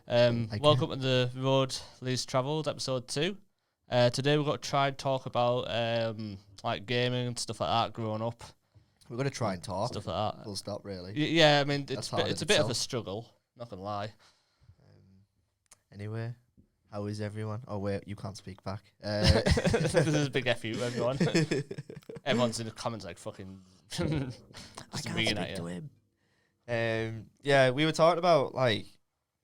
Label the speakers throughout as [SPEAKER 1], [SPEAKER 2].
[SPEAKER 1] Welcome to the Road Least Travelled, episode 2. Today we're going to try and talk about like gaming and stuff like that, growing up.
[SPEAKER 2] We're going to try and talk.
[SPEAKER 1] Stuff like that.
[SPEAKER 2] Full stop, really.
[SPEAKER 1] Yeah, I mean, it's
[SPEAKER 2] hard
[SPEAKER 1] it's
[SPEAKER 2] in
[SPEAKER 1] a bit of a
[SPEAKER 2] itself.
[SPEAKER 1] struggle, not going to lie.
[SPEAKER 2] Anyway, how is everyone? Oh, wait, you can't speak back.
[SPEAKER 1] This is a big F you, everyone. Everyone's in the comments like fucking just ringing at you.
[SPEAKER 2] Yeah, we were talking about like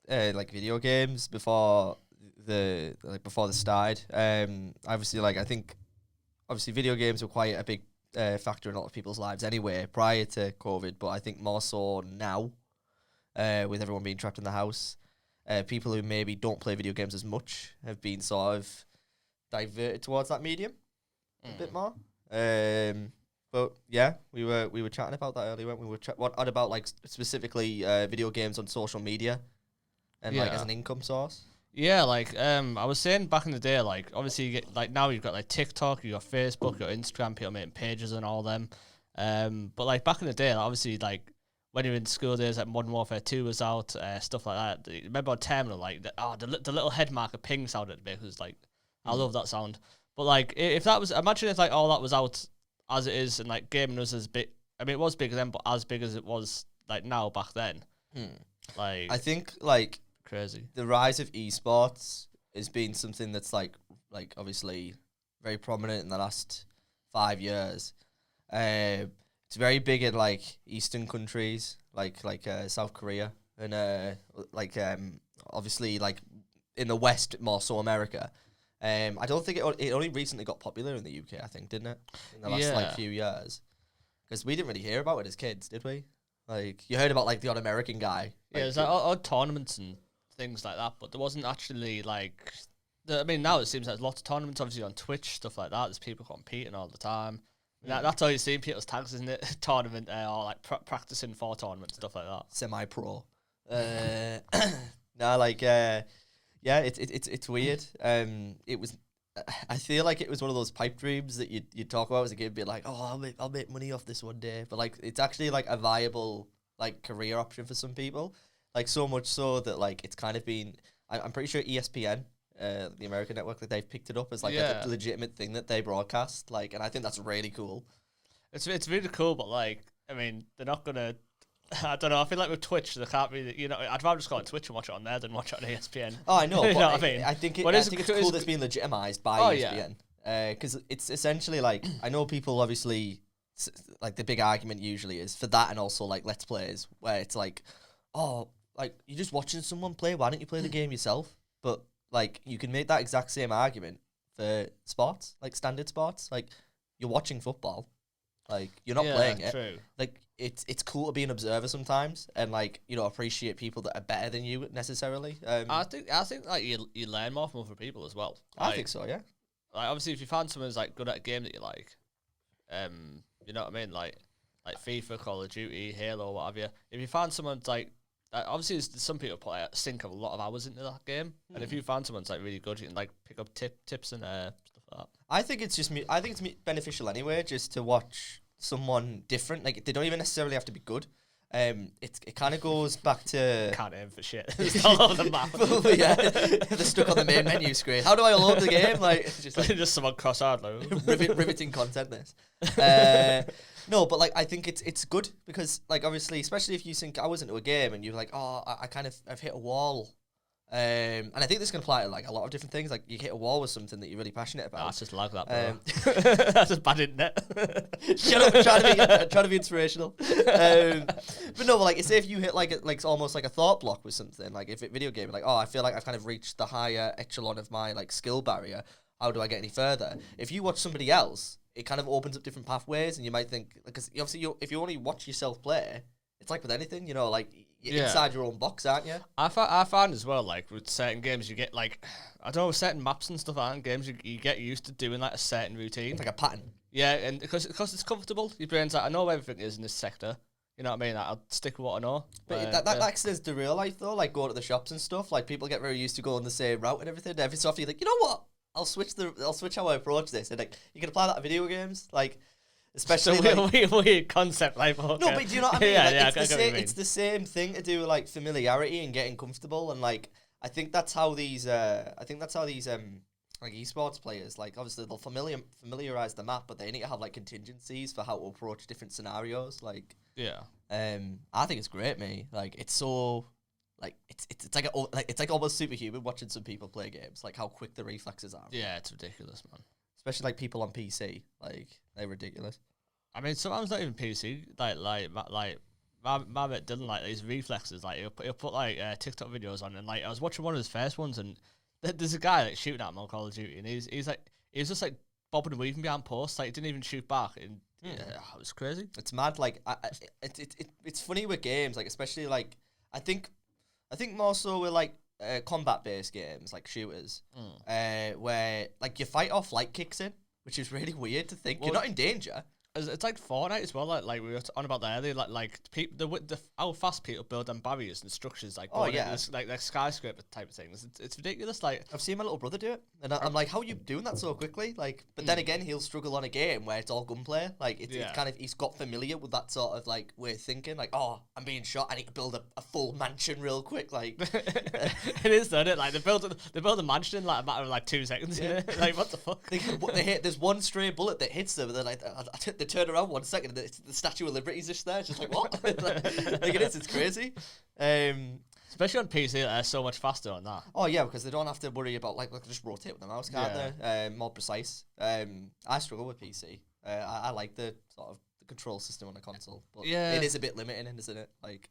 [SPEAKER 2] video games before the started. Obviously, I think video games were quite a big factor in a lot of people's lives anyway prior to COVID, but I think more so now with everyone being trapped in the house. People who maybe don't play video games as much have been sort of diverted towards that medium a bit more. But yeah, we were chatting about that earlier. When we were what about like specifically video games on social media and like as an income source.
[SPEAKER 1] Yeah, like I was saying back in the day, like obviously you get, like now you've got like TikTok, you got Facebook, you got Instagram, people making pages and all them. But like back in the day, like, obviously like when you're in school days, like Modern Warfare 2 was out, stuff like that. Remember on Terminal, like the little head marker ping sound at me was like, I love that sound. But like if that was, imagine if like all that was out as it is, and like gaming was as big. I mean, it was bigger then, but as big as it was like now back then. Like
[SPEAKER 2] I think like
[SPEAKER 1] crazy.
[SPEAKER 2] The rise of esports has been something that's like obviously very prominent in the last 5 years. It's very big in like Eastern countries, like South Korea, and obviously like in the West more so America. I don't think it only recently got popular in the UK. I think, didn't it, in the last few years? Because we didn't really hear about it as kids, did we? Like you heard about like the odd American guy.
[SPEAKER 1] Yeah, there's like odd tournaments and things like that, but there wasn't actually like. I mean, now it seems like there's lots of tournaments, obviously on Twitch, stuff like that. There's people competing all the time. That's all you see in people's tags, isn't it? Tournament or like practicing for tournament, stuff like that.
[SPEAKER 2] Semi-pro. Yeah, it's weird. It was. I feel like it was one of those pipe dreams that you talk about as a kid, be like, oh, I'll make money off this one day. But like, it's actually like a viable like career option for some people. Like so much so that like it's kind of been. I'm pretty sure ESPN. The American network, that they've picked it up as like a legitimate thing that they broadcast, like, and I think that's really cool.
[SPEAKER 1] It's really cool, but like, I mean, they're not gonna. I don't know. I feel like with Twitch, they can't be. You know, I'd rather just go on Twitch and watch it on there than watch it on ESPN.
[SPEAKER 2] Oh, I know.
[SPEAKER 1] You
[SPEAKER 2] but
[SPEAKER 1] know what I mean?
[SPEAKER 2] I think it's cool that it's been legitimized by ESPN. Because it's essentially like I know people obviously like the big argument usually is for that and also like Let's Plays where it's like, oh, like you're just watching someone play. Why don't you play the game yourself? But like, you can make that exact same argument for sports, like standard sports. Like, you're watching football, like you're not playing it.
[SPEAKER 1] True.
[SPEAKER 2] Like, it's cool to be an observer sometimes, and like appreciate people that are better than you necessarily.
[SPEAKER 1] I think like you learn more from other people as well.
[SPEAKER 2] I think so, yeah.
[SPEAKER 1] Like obviously, if you find someone who's like good at a game that you like, you know what I mean, like FIFA, Call of Duty, Halo, what have you. If you find someone's like obviously, some people sink a lot of hours into that game, and if you find someone's like really good, you can like pick up tips and stuff like that.
[SPEAKER 2] I think it's beneficial anyway, just to watch someone different. Like they don't even necessarily have to be good. It kind of goes back to
[SPEAKER 1] can't aim for shit. It's all over the map.
[SPEAKER 2] Yeah, they're stuck on the main menu screen. How do I unload the game? Like
[SPEAKER 1] just someone cross hard though.
[SPEAKER 2] Riveting content. This. No, but like I think it's good because like obviously, especially if you think I was into a game and you're like, oh, I've hit a wall, and I think this can apply to like a lot of different things. Like you hit a wall with something that you're really passionate about.
[SPEAKER 1] That's just lag that, bro. That's just bad internet.
[SPEAKER 2] Shut up! Trying to be inspirational. But no, but like say if you hit like almost like a thought block with something, like if it video game, like oh, I feel like I've kind of reached the higher echelon of my like skill barrier. How do I get any further? If you watch somebody else, it kind of opens up different pathways, and you might think, because obviously if you only watch yourself play, it's like with anything, like you're inside your own box, aren't you?
[SPEAKER 1] I found as well, like with certain games, you get like, I don't know, certain maps and stuff aren't games, you get used to doing like a certain routine.
[SPEAKER 2] It's like a pattern.
[SPEAKER 1] Yeah, and because it's comfortable, your brain's like, I know where everything is in this sector. You know what I mean? Like, I'll stick with what I know.
[SPEAKER 2] But that extends to real life though, like going to the shops and stuff. Like people get very used to going the same route and everything. Every so often you're like, you know what? I'll switch how I approach this, and like you can apply that to video games, like especially
[SPEAKER 1] it's a weird concept, like okay.
[SPEAKER 2] No, but do you know what I mean?
[SPEAKER 1] Yeah,
[SPEAKER 2] like,
[SPEAKER 1] yeah,
[SPEAKER 2] it's the same thing to do with like familiarity and getting comfortable, and like I think that's how these like esports players, like obviously they'll familiarize the map, but they need to have like contingencies for how to approach different scenarios. Like
[SPEAKER 1] Yeah.
[SPEAKER 2] I think it's great, mate. Like it's so like it's like almost superhuman watching some people play games. Like how quick the reflexes are.
[SPEAKER 1] Yeah, it's ridiculous, man.
[SPEAKER 2] Especially like people on PC. Like they're ridiculous.
[SPEAKER 1] I mean, sometimes not even PC. My mate Dylan, like these reflexes. Like he'll put like TikTok videos on, and like I was watching one of his first ones, and there's a guy like shooting at him on Call of Duty, and he was just like bobbing and weaving behind posts, like didn't even shoot back, and it was crazy.
[SPEAKER 2] It's mad. Like it's funny with games, like especially like I think more so with like combat based games like shooters, where like your fight off light kicks in, which is really weird to think. You're not in danger.
[SPEAKER 1] It's like Fortnite as well. Like we were on about that earlier. Like people, how fast people build them barriers and structures. Like like skyscraper type of things. It's ridiculous. Like
[SPEAKER 2] I've seen my little brother do it, and I'm like, how are you doing that so quickly? Like, but then again, he'll struggle on a game where it's all gunplay. Like it's kind of he's got familiar with that sort of like way of thinking. Like, oh, I'm being shot. I need to build a full mansion real quick. Like
[SPEAKER 1] it is, though, isn't it? Like they build a mansion in like a matter of like 2 seconds. Yeah. Like what the fuck?
[SPEAKER 2] They hit. There's one stray bullet that hits them, and then like they turn around 1 second, and the Statue of Liberty's just there. It's just like what? Like it is. It's crazy.
[SPEAKER 1] Especially on PC, they're so much faster on that.
[SPEAKER 2] Oh yeah, because they don't have to worry about like just rotate with the mouse, can't they? More precise. I struggle with PC. I like the sort of the control system on a console, but it is a bit limiting, isn't it?
[SPEAKER 1] Like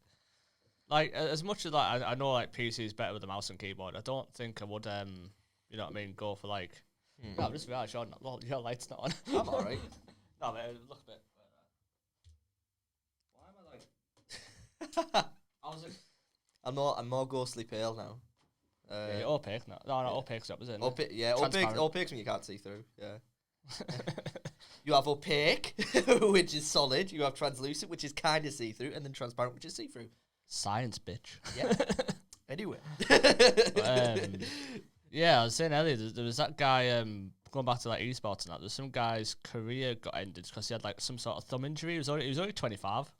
[SPEAKER 1] as much as like I know like PC is better with the mouse and keyboard, I don't think I would you know what I mean, go for like. No, I'm just realised your light's not on.
[SPEAKER 2] I'm alright.
[SPEAKER 1] No, but look a bit. Why am I like? I was like.
[SPEAKER 2] I'm more ghostly pale now.
[SPEAKER 1] Yeah, opaque now. No, opaque's up, isn't it?
[SPEAKER 2] Opaque's when you can't see through. Yeah. You have opaque, which is solid. You have translucent, which is kind of see through, and then transparent, which is see through.
[SPEAKER 1] Science, bitch.
[SPEAKER 2] Yeah. Anyway.
[SPEAKER 1] Yeah, I was saying earlier, there was that guy, going back to like esports and that, there's some guy's career got ended because he had like some sort of thumb injury. He was only 25.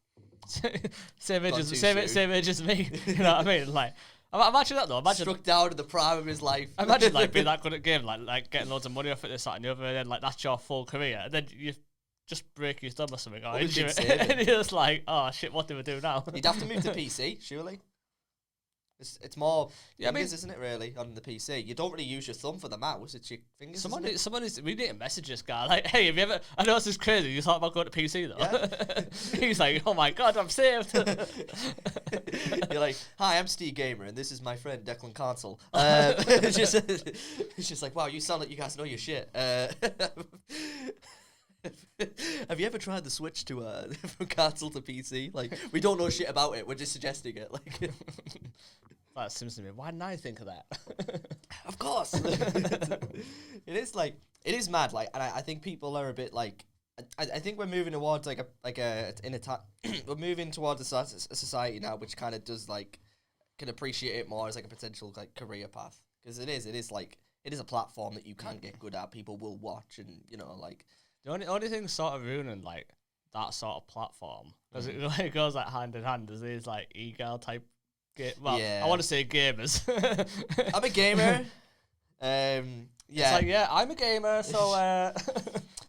[SPEAKER 1] same age as me. You know what I mean? Like, imagine that though. Imagine
[SPEAKER 2] struck down in the prime of his life.
[SPEAKER 1] Imagine like being that good at game, like getting loads of money off it, this, that, and the other, and then like that's your full career, and then you just break your thumb or something, or injure it, and you're just like, oh shit, what do we do now?
[SPEAKER 2] You'd have to move to PC, surely. It's more fingers, isn't it, really, on the PC? You don't really use your thumb for the mouse, it's your fingers,
[SPEAKER 1] we need to message this guy, like, hey, have you ever, I know this is crazy, you thought about going to PC, though? Yeah. He's like, oh my god, I'm saved.
[SPEAKER 2] You're like, hi, I'm Steve Gamer, and this is my friend, Declan Console. It's just like, wow, you sound like you guys know your shit. Have you ever tried the switch to from console to PC? Like, we don't know shit about it, we're just suggesting it. Like,
[SPEAKER 1] that seems to me. Why didn't I think of that?
[SPEAKER 2] Of course. It is mad. Like, and I think people are a bit like. I think we're moving towards we're moving towards a society now which kind of does like can appreciate it more as like a potential like career path, because it is a platform that you can get good at. People will watch, and you know, like
[SPEAKER 1] the only thing sort of ruining like that sort of platform, because it like goes like hand in hand, is these like e-girl type. Well, yeah. I want to say gamers.
[SPEAKER 2] I'm a gamer. Yeah.
[SPEAKER 1] It's like, yeah, I'm a gamer, so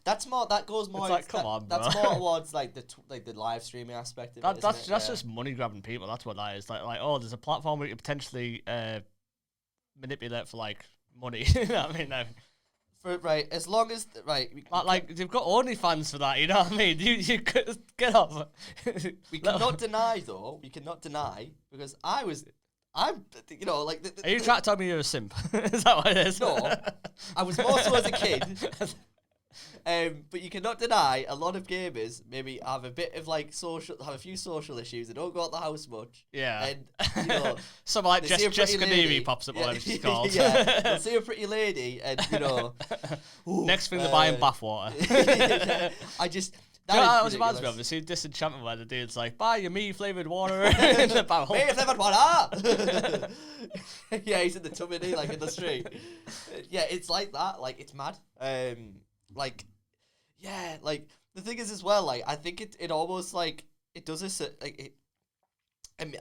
[SPEAKER 2] that's more. That goes more.
[SPEAKER 1] It's like, come on, bro.
[SPEAKER 2] That's more towards like the live streaming aspect of it.
[SPEAKER 1] That's just money grabbing people. That's what that is. Like oh, there's a platform where you can potentially manipulate for like money. You know what I mean?
[SPEAKER 2] Right, as long as
[SPEAKER 1] like they've got OnlyFans for that, you know what I mean? You could get off.
[SPEAKER 2] We cannot deny though. We cannot deny, because I'm you know, like.
[SPEAKER 1] Are you trying to tell me you're a simp? Is that what it is?
[SPEAKER 2] No, I was more so as a kid. But you cannot deny a lot of gamers maybe have a bit of like have a few social issues. They don't go out the house much.
[SPEAKER 1] Yeah.
[SPEAKER 2] And you know,
[SPEAKER 1] someone like Jessica Neary pops up, whatever she's called.
[SPEAKER 2] Yeah. They'll see a pretty lady, and you know.
[SPEAKER 1] Next thing they're buying bathwater.
[SPEAKER 2] I just.
[SPEAKER 1] That was reminds me of the Disenchantment where the dude's like, buy your me flavoured water in the barrel.
[SPEAKER 2] Me flavoured water! Yeah, he's in the tub, isn't he? Like in the street. Yeah, it's like that. Like, it's mad. Like, yeah, like, the thing is as well, like, I think it almost, like, it does this, like,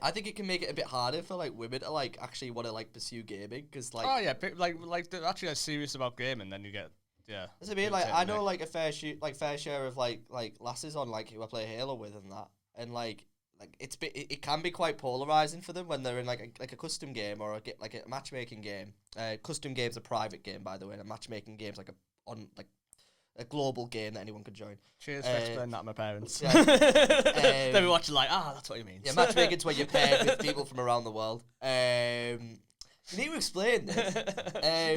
[SPEAKER 2] I think it can make it a bit harder for like women to like actually want to like pursue gaming because like.
[SPEAKER 1] Oh yeah, like they're actually like, serious about gaming, then you get
[SPEAKER 2] That's what I mean. Like I know like a fair share of like lasses on like who I play Halo with and that, and like it can be quite polarizing for them when they're in like a custom game or like a matchmaking game. Custom game's a private game, by the way, and a matchmaking game's like a global game that anyone can join.
[SPEAKER 1] Cheers for explaining that to my parents.
[SPEAKER 2] Yeah.
[SPEAKER 1] They'll be watching like, that's what he means.
[SPEAKER 2] Yeah, matchmaking's where you're paired with people from around the world. You need to explain this.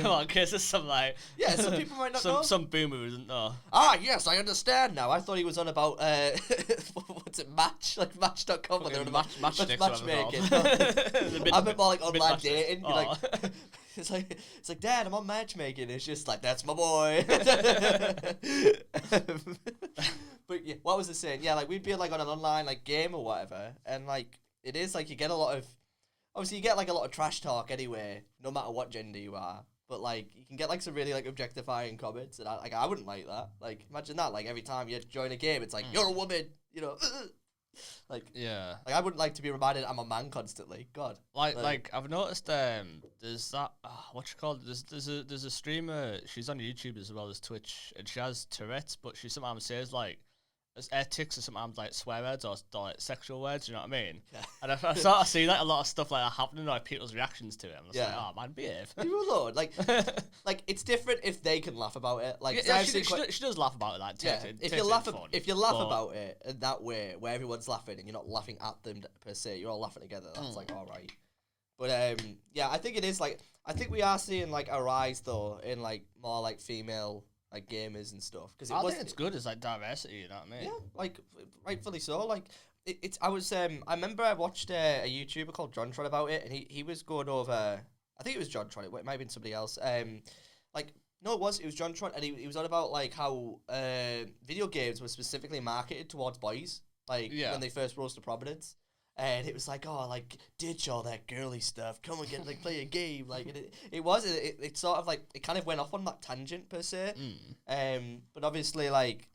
[SPEAKER 1] Come on, because there's some like
[SPEAKER 2] some people might not know.
[SPEAKER 1] Some boomer who isn't know.
[SPEAKER 2] Yes, I understand now. I thought he was on about what's it, Match, like Match.com, where they're on matchmaking. I meant more like online dating.
[SPEAKER 1] Oh.
[SPEAKER 2] Like, it's like, Dad, I'm on matchmaking. It's just like, that's my boy. But yeah, what was I saying? Yeah, like we'd be like on an online like game or whatever, and like it is like you get a lot of. Obviously, you get, like, a lot of trash talk anyway, no matter what gender you are. But, like, you can get, like, some really, like, objectifying comments. And, I wouldn't like that. Like, imagine that. Like, every time you join a game, it's like, you're a woman, you know. Like,
[SPEAKER 1] yeah.
[SPEAKER 2] Like, I wouldn't like to be reminded I'm a man constantly. God.
[SPEAKER 1] Like I've noticed, there's that, what you call it? There's a streamer, she's on YouTube as well as Twitch, and she has Tourette's, but she sometimes says, like, tics are sometimes like swear words or like sexual words, you know what I mean?
[SPEAKER 2] Yeah.
[SPEAKER 1] And I sort of see like a lot of stuff like that happening, like people's reactions to it. I'm just like, oh man, behave.
[SPEAKER 2] People Lord, like it's different if they can laugh about it. Like
[SPEAKER 1] she does laugh about it. Like,
[SPEAKER 2] if you laugh about it in that way, where everyone's laughing and you're not laughing at them per se, you're all laughing together. That's like all right. But I think it is like I think we are seeing like a rise though in like more like female. Like gamers and stuff, because
[SPEAKER 1] I think it's good. It's like diversity, you know what I mean?
[SPEAKER 2] Yeah, like rightfully so. Like it's. I was. I remember I watched a YouTuber called JonTron about it, and he was going over. I think it was JonTron. It might have been somebody else. Like no, it was JonTron, and he was on about like how video games were specifically marketed towards boys, like when they first rose to prominence. And it was like, oh, like, ditch all that girly stuff. Come and like, play a game. Like, it sort of, like, it kind of went off on that tangent, per se. But obviously, like,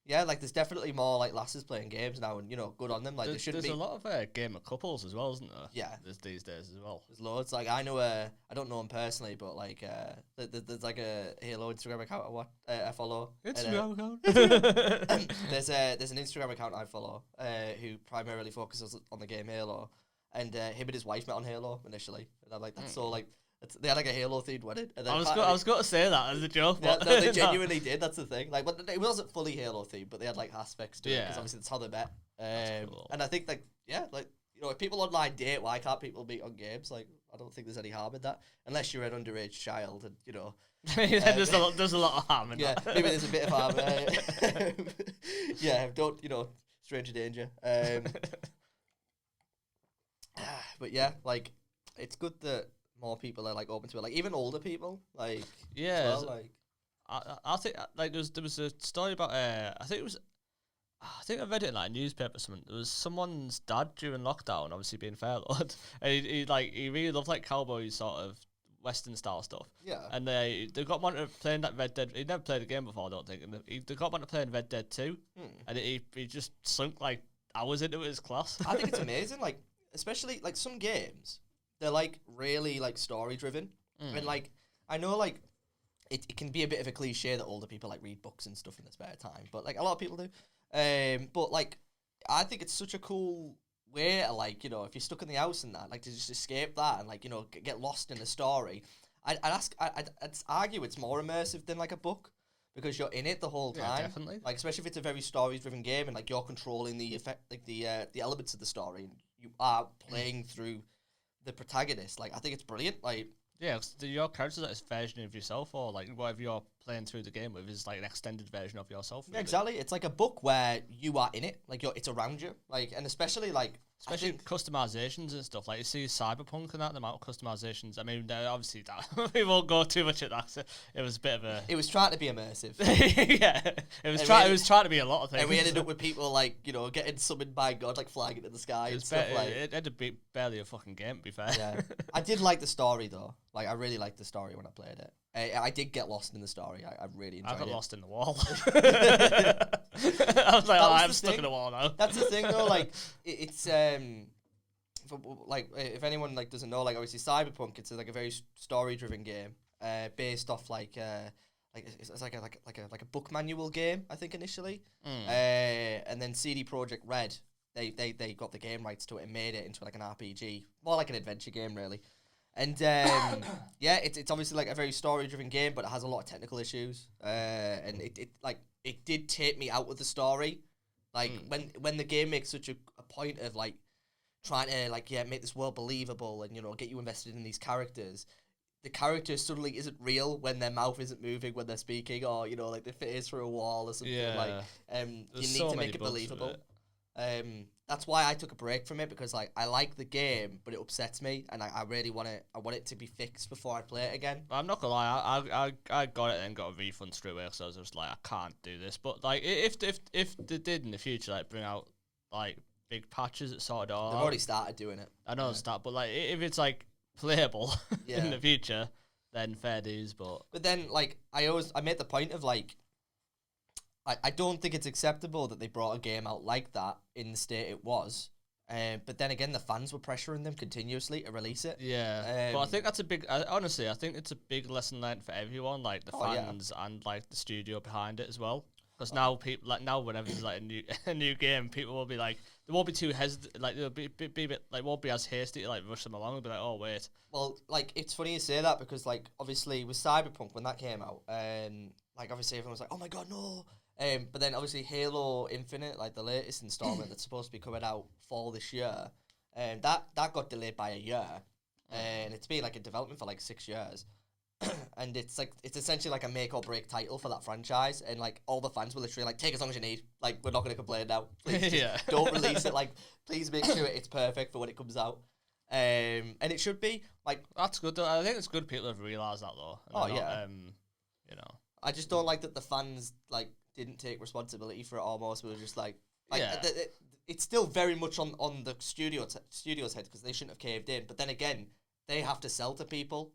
[SPEAKER 2] yeah, like, there's definitely more, like, lasses playing games now, and, you know, good on them. Like,
[SPEAKER 1] there's a lot of gamer couples as well, isn't there?
[SPEAKER 2] Yeah.
[SPEAKER 1] There's these days as well.
[SPEAKER 2] There's loads. Like, I know, I don't know him personally, but, like, there's, like, a Halo Instagram account I follow.
[SPEAKER 1] Instagram account?
[SPEAKER 2] There's an Instagram account I follow who primarily focuses on the game Halo. And him and his wife met on Halo initially. And I'm like, that's so, like, they had like a Halo themed wedding. And then
[SPEAKER 1] I was going to say that as a joke.
[SPEAKER 2] Yeah, no, they genuinely did. That's the thing. Like, but it wasn't fully Halo themed, but they had like aspects to it because obviously that's how they met. Cool. And I think like like you know, if people online date, why can't people meet on games? Like, I don't think there's any harm in that, unless you're an underage child, and you know.
[SPEAKER 1] There's a lot of harm in that.
[SPEAKER 2] Maybe there's a bit of harm. Don't stranger danger. But yeah, like it's good that more people are like open to it, like even older people, like like
[SPEAKER 1] I think like there was a story about I think I read it in like a newspaper or something. There was someone's dad during lockdown, obviously being Fairlord, and he really loved like cowboy sort of Western style stuff.
[SPEAKER 2] Yeah.
[SPEAKER 1] And they got one to playing that Red Dead. He'd never played a game before, I don't think. And they got one to playing Red Dead 2, and he just sunk like hours into his class.
[SPEAKER 2] I think it's amazing, like especially like some games. They're like really like story driven, and like I know like it can be a bit of a cliche that older people like read books and stuff in their spare time, but like a lot of people do. But like I think it's such a cool way to like if you're stuck in the house and that, like to just escape that and like get lost in the story. I'd argue it's more immersive than like a book because you're in it the whole time.
[SPEAKER 1] Yeah, definitely.
[SPEAKER 2] Like especially if it's a very story driven game and like you're controlling the effect, like the elements of the story, and you are playing through the protagonist. Like I think it's brilliant. Like
[SPEAKER 1] your character's like a version of yourself, or like whatever you're playing through the game with is like an extended version of yourself. Really.
[SPEAKER 2] Yeah, exactly. It's like a book where you are in it. Like it's around you. Like and especially
[SPEAKER 1] customizations and stuff. Like you see Cyberpunk and that, the amount of customizations. I mean, obviously that we won't go too much at that. It was a bit of a.
[SPEAKER 2] It was trying to be immersive.
[SPEAKER 1] It was trying to be a lot of things.
[SPEAKER 2] And we ended up with people like getting summoned by God, like flying into the sky and stuff like.
[SPEAKER 1] It had to be barely a fucking game, to be fair.
[SPEAKER 2] Yeah, I did like the story though. Like I really liked the story when I played it. I did get lost in the story. I really enjoyed it.
[SPEAKER 1] I got lost in the wall. I was like, I'm stuck in the wall now.
[SPEAKER 2] That's the thing though. Like it's like if anyone like doesn't know, like obviously Cyberpunk, it's like a very story-driven game, based off like it's like a book manual game, I think initially, and then CD Projekt Red, they got the game rights to it and made it into like an RPG, more like an adventure game really. And yeah, it's obviously like a very story-driven game, but it has a lot of technical issues. And it did take me out of the story. Like when the game makes such a point of like trying to like make this world believable and get you invested in these characters. The character suddenly isn't real when their mouth isn't moving when they're speaking, or like they face through a wall or something. You need to make it believable. That's why I took a break from it, because like I like the game, but it upsets me, and I really want it to be fixed before I play it again.
[SPEAKER 1] I'm not gonna lie, I got it and got a refund straight away, so I was just like, I can't do this. But like, if they did in the future, like bring out like big patches that sorted it all
[SPEAKER 2] They've
[SPEAKER 1] out.
[SPEAKER 2] already started doing it.
[SPEAKER 1] I know it's that, but like if it's like playable in the future, then fair dues. But
[SPEAKER 2] then like I made the point of like, I don't think it's acceptable that they brought a game out like that in the state it was. But then again, the fans were pressuring them continuously to release it.
[SPEAKER 1] Yeah, but I think that's a big. Honestly, I think it's a big lesson learned for everyone, like the fans and like the studio behind it as well. Because now people whenever there's like a new game, people will be like, they won't be too hesitant, like they'll be a bit like won't be as hasty to like rush them along. They'll be like, oh wait.
[SPEAKER 2] Well, like it's funny you say that, because like obviously with Cyberpunk when that came out, like obviously everyone was like, oh my god, no. But then obviously Halo Infinite, like the latest installment that's supposed to be coming out fall this year, that got delayed by a year, and it's been like in development for like 6 years, and it's essentially like a make or break title for that franchise, and like all the fans were literally like, take as long as you need, like we're not going to complain now, please don't release it, like please make sure it's perfect for when it comes out, and it should be like,
[SPEAKER 1] that's good though. I think it's good people have realised that though.
[SPEAKER 2] I just don't like that the fans like didn't take responsibility for it almost. We were just like it's still very much on the studio's head, because they shouldn't have caved in. But then again, they have to sell to people.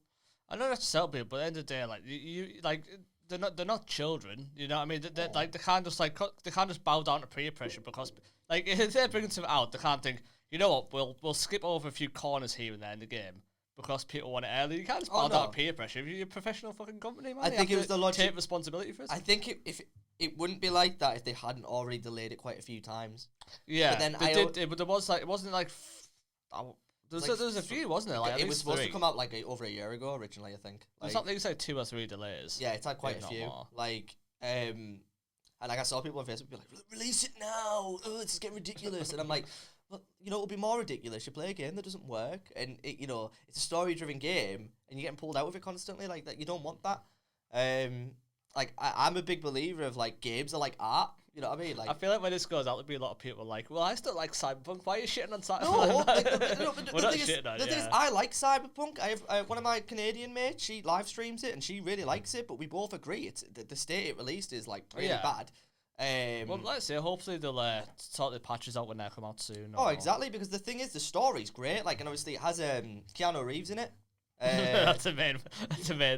[SPEAKER 1] I know that's to sell people, but at the end of the day, like you like they're not children. You know what I mean? They like they can't just bow down to peer pressure, because like if they're bringing something out, they can't think, you know what, we'll skip over a few corners here and there in the game because people want it early. You can't just bow down to peer pressure. If you're a professional fucking company, man,
[SPEAKER 2] I think it was the logic.
[SPEAKER 1] Take responsibility for it.
[SPEAKER 2] I think if it wouldn't be like that if they hadn't already delayed it quite a few times.
[SPEAKER 1] Yeah, but then but there was like, it wasn't like there was a few, wasn't there? Like
[SPEAKER 2] it was supposed to come out like over a year ago originally, I think.
[SPEAKER 1] There's something like 2 or 3 delays.
[SPEAKER 2] Yeah, it's had quite a few. More. Like and like I saw people on Facebook be like, release it now. Oh, this is getting ridiculous. And I'm like, well, it'll be more ridiculous. You play a game that doesn't work, and it's a story-driven game, and you're getting pulled out of it constantly. Like that, you don't want that. Like I'm a big believer of like games are like art. You know what I mean? Like
[SPEAKER 1] I feel like when this goes out, there'll be a lot of people like, well, I still like Cyberpunk. Why are you shitting on Cyberpunk?
[SPEAKER 2] No,
[SPEAKER 1] we're not shitting on it.
[SPEAKER 2] The thing is, I like Cyberpunk. I have one of my Canadian mates. She live streams it and she really likes it. But we both agree it's the state it released is like really bad.
[SPEAKER 1] Well, let's say hopefully they'll sort the patches out when they come out soon.
[SPEAKER 2] Oh, exactly, because the thing is, the story's great. Like, and obviously it has Keanu Reeves in it.
[SPEAKER 1] That's the main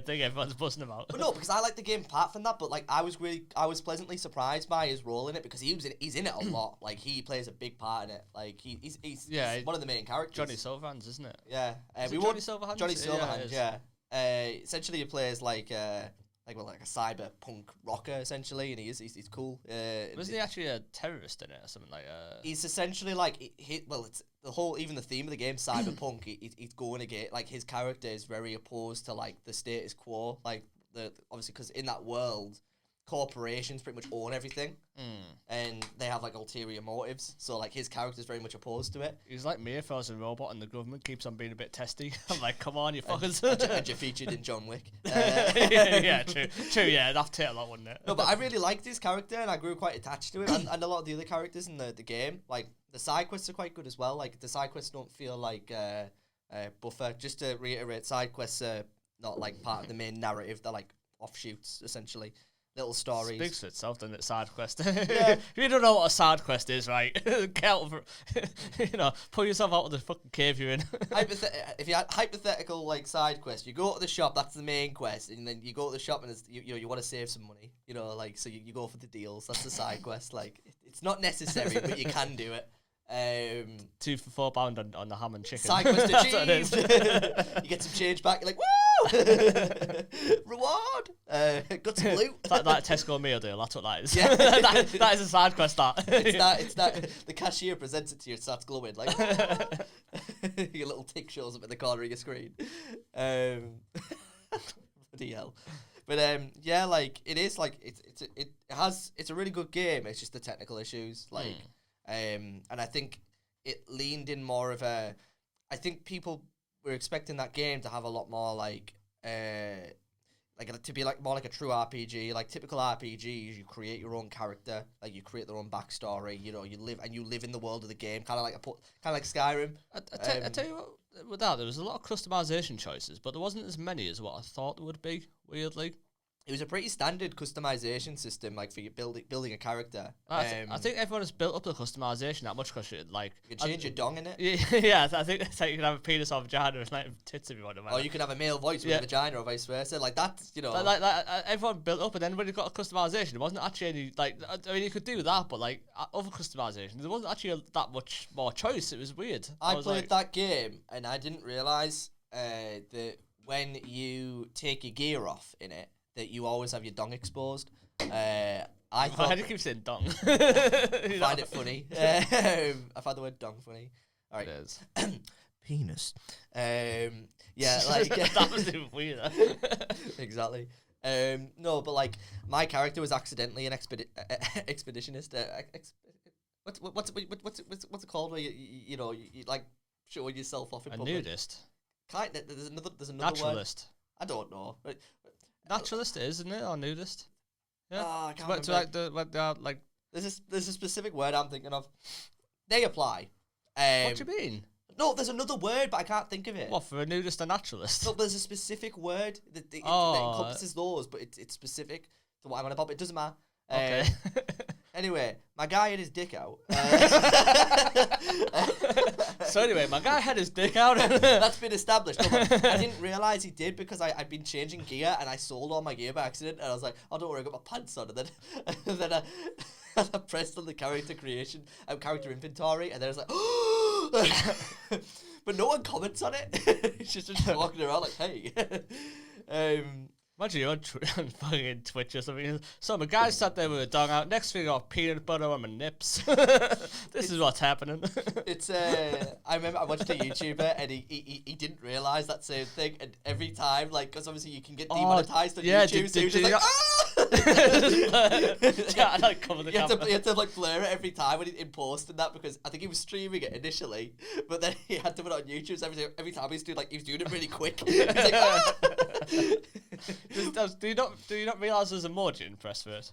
[SPEAKER 1] thing. Everyone's buzzing about.
[SPEAKER 2] But no, because I like the game apart from that. But like, I was pleasantly surprised by his role in it, because he's in it a lot. Like, he plays a big part in it. Like, he's one of the main characters.
[SPEAKER 1] Johnny Silverhands, isn't it?
[SPEAKER 2] Yeah,
[SPEAKER 1] Johnny Silverhands.
[SPEAKER 2] Johnny Silverhands. Yeah. Essentially, he plays like a cyberpunk rocker essentially, and he's cool.
[SPEAKER 1] Wasn't he actually a terrorist in it or something like?
[SPEAKER 2] He's essentially like it's the whole, even the theme of the game, cyberpunk. He's going to get like, his character is very opposed to like the status quo, like obviously because in that world, corporations pretty much own everything, and they have like ulterior motives. So like his character's very much opposed to it.
[SPEAKER 1] He's like me if I was a robot and the government keeps on being a bit testy. I'm like, come on, you fuckers.
[SPEAKER 2] And you're featured in John Wick.
[SPEAKER 1] Yeah, true. Yeah, that'd take a lot, wouldn't it?
[SPEAKER 2] No, but I really liked his character, and I grew quite attached to him, and a lot of the other characters in the game. Like the side quests are quite good as well. Like the side quests don't feel like buffer. Just to reiterate, side quests are not like part of the main narrative. They're like offshoots essentially. Little stories.
[SPEAKER 1] Speaks for itself, doesn't it? Side quest.
[SPEAKER 2] Yeah.
[SPEAKER 1] If you don't know what a side quest is, right? Get out of pull yourself out of the fucking cave you're in.
[SPEAKER 2] If you had hypothetical like side quest, you go to the shop. That's the main quest, and then you go to the shop and it's, you want to save some money. Like so you go for the deals. That's the side quest. Like it's not necessary, but you can do it.
[SPEAKER 1] 2 for £4 on the ham and chicken.
[SPEAKER 2] Side quest
[SPEAKER 1] That's what it is.
[SPEAKER 2] achieved. You get some change back. You're like, woo! Reward. Got some loot.
[SPEAKER 1] It's like that Tesco meal deal. That's what that is.
[SPEAKER 2] Yeah.
[SPEAKER 1] that is a side quest.
[SPEAKER 2] It's that. The cashier presents it to you and starts glowing like. Your little tick shows up in the corner of your screen. Bloody hell. But yeah, like it is like it's a really good game. It's just the technical issues, like, and I think it leaned in more of a. I think people were expecting that game to have a lot more like to be like more like a true RPG. Like typical RPGs, you create your own character, like you create their own backstory. You know, you live in the world of the game, kind of like Skyrim.
[SPEAKER 1] I tell you what. With that, there was a lot of customization choices, but there wasn't as many as what I thought there would be. Weirdly,
[SPEAKER 2] it was a pretty standard customization system, like for your building a character.
[SPEAKER 1] I think everyone has built up the customization that much because like
[SPEAKER 2] you can change your dong in it.
[SPEAKER 1] Yeah, I think it's like you can have a penis or vagina and like tits if you want to.
[SPEAKER 2] Or you can have a male voice with a vagina, or vice versa. Like that, you know.
[SPEAKER 1] Like everyone built up, and then when you got a customization, it wasn't actually any like. I mean, you could do that, but like other customization, there wasn't actually that much more choice. It was weird.
[SPEAKER 2] I played that game, and I didn't realize that when you take your gear off in it, that you always have your dong exposed. I thought.
[SPEAKER 1] Why do you keep saying dong?
[SPEAKER 2] I find it funny. I find the word dong funny. All right.
[SPEAKER 1] It is.
[SPEAKER 2] Penis. Yeah, like
[SPEAKER 1] that was even weirder.
[SPEAKER 2] Exactly. No, but like my character was accidentally an expeditionist. What's it called? Where you know you like showing yourself off in public?
[SPEAKER 1] Nudist.
[SPEAKER 2] There's another
[SPEAKER 1] Naturalist.
[SPEAKER 2] Word. I don't know.
[SPEAKER 1] Naturalist it is, isn't it, or nudist? Yeah.
[SPEAKER 2] I can't
[SPEAKER 1] remember. Like
[SPEAKER 2] there's a specific word I'm thinking of. They apply.
[SPEAKER 1] What do you mean?
[SPEAKER 2] No, there's another word, but I can't think of it.
[SPEAKER 1] What, for a nudist and naturalist?
[SPEAKER 2] No, there's a specific word that encompasses those, but it's specific to what I'm on about. But it doesn't matter.
[SPEAKER 1] Okay.
[SPEAKER 2] Anyway, my guy had his dick out.
[SPEAKER 1] So anyway, my guy had his dick out.
[SPEAKER 2] That's been established. No, I didn't realise he did because I'd been changing gear and I sold all my gear by accident. And I was like, oh, don't worry, I got my pants on. And then I pressed on the character creation, character inventory, and then I was like, but no one comments on it. It's just walking around like, hey.
[SPEAKER 1] Imagine you're on fucking Twitch or something. So my guy sat there with a dong out. Next thing, I got peanut butter on my nips. This is what's happening.
[SPEAKER 2] It's I remember I watched a YouTuber and he didn't realize that same thing. And every time, like, because obviously you can get demonetized on YouTube, so he was just like,
[SPEAKER 1] yeah, I like cover the camera.
[SPEAKER 2] You had to like blur it every time when in post and that, because I think he was streaming it initially, but then he had to put it on YouTube. So every time he was doing it really quick. He was like,
[SPEAKER 1] do you not realise there's a mod in Pressfit?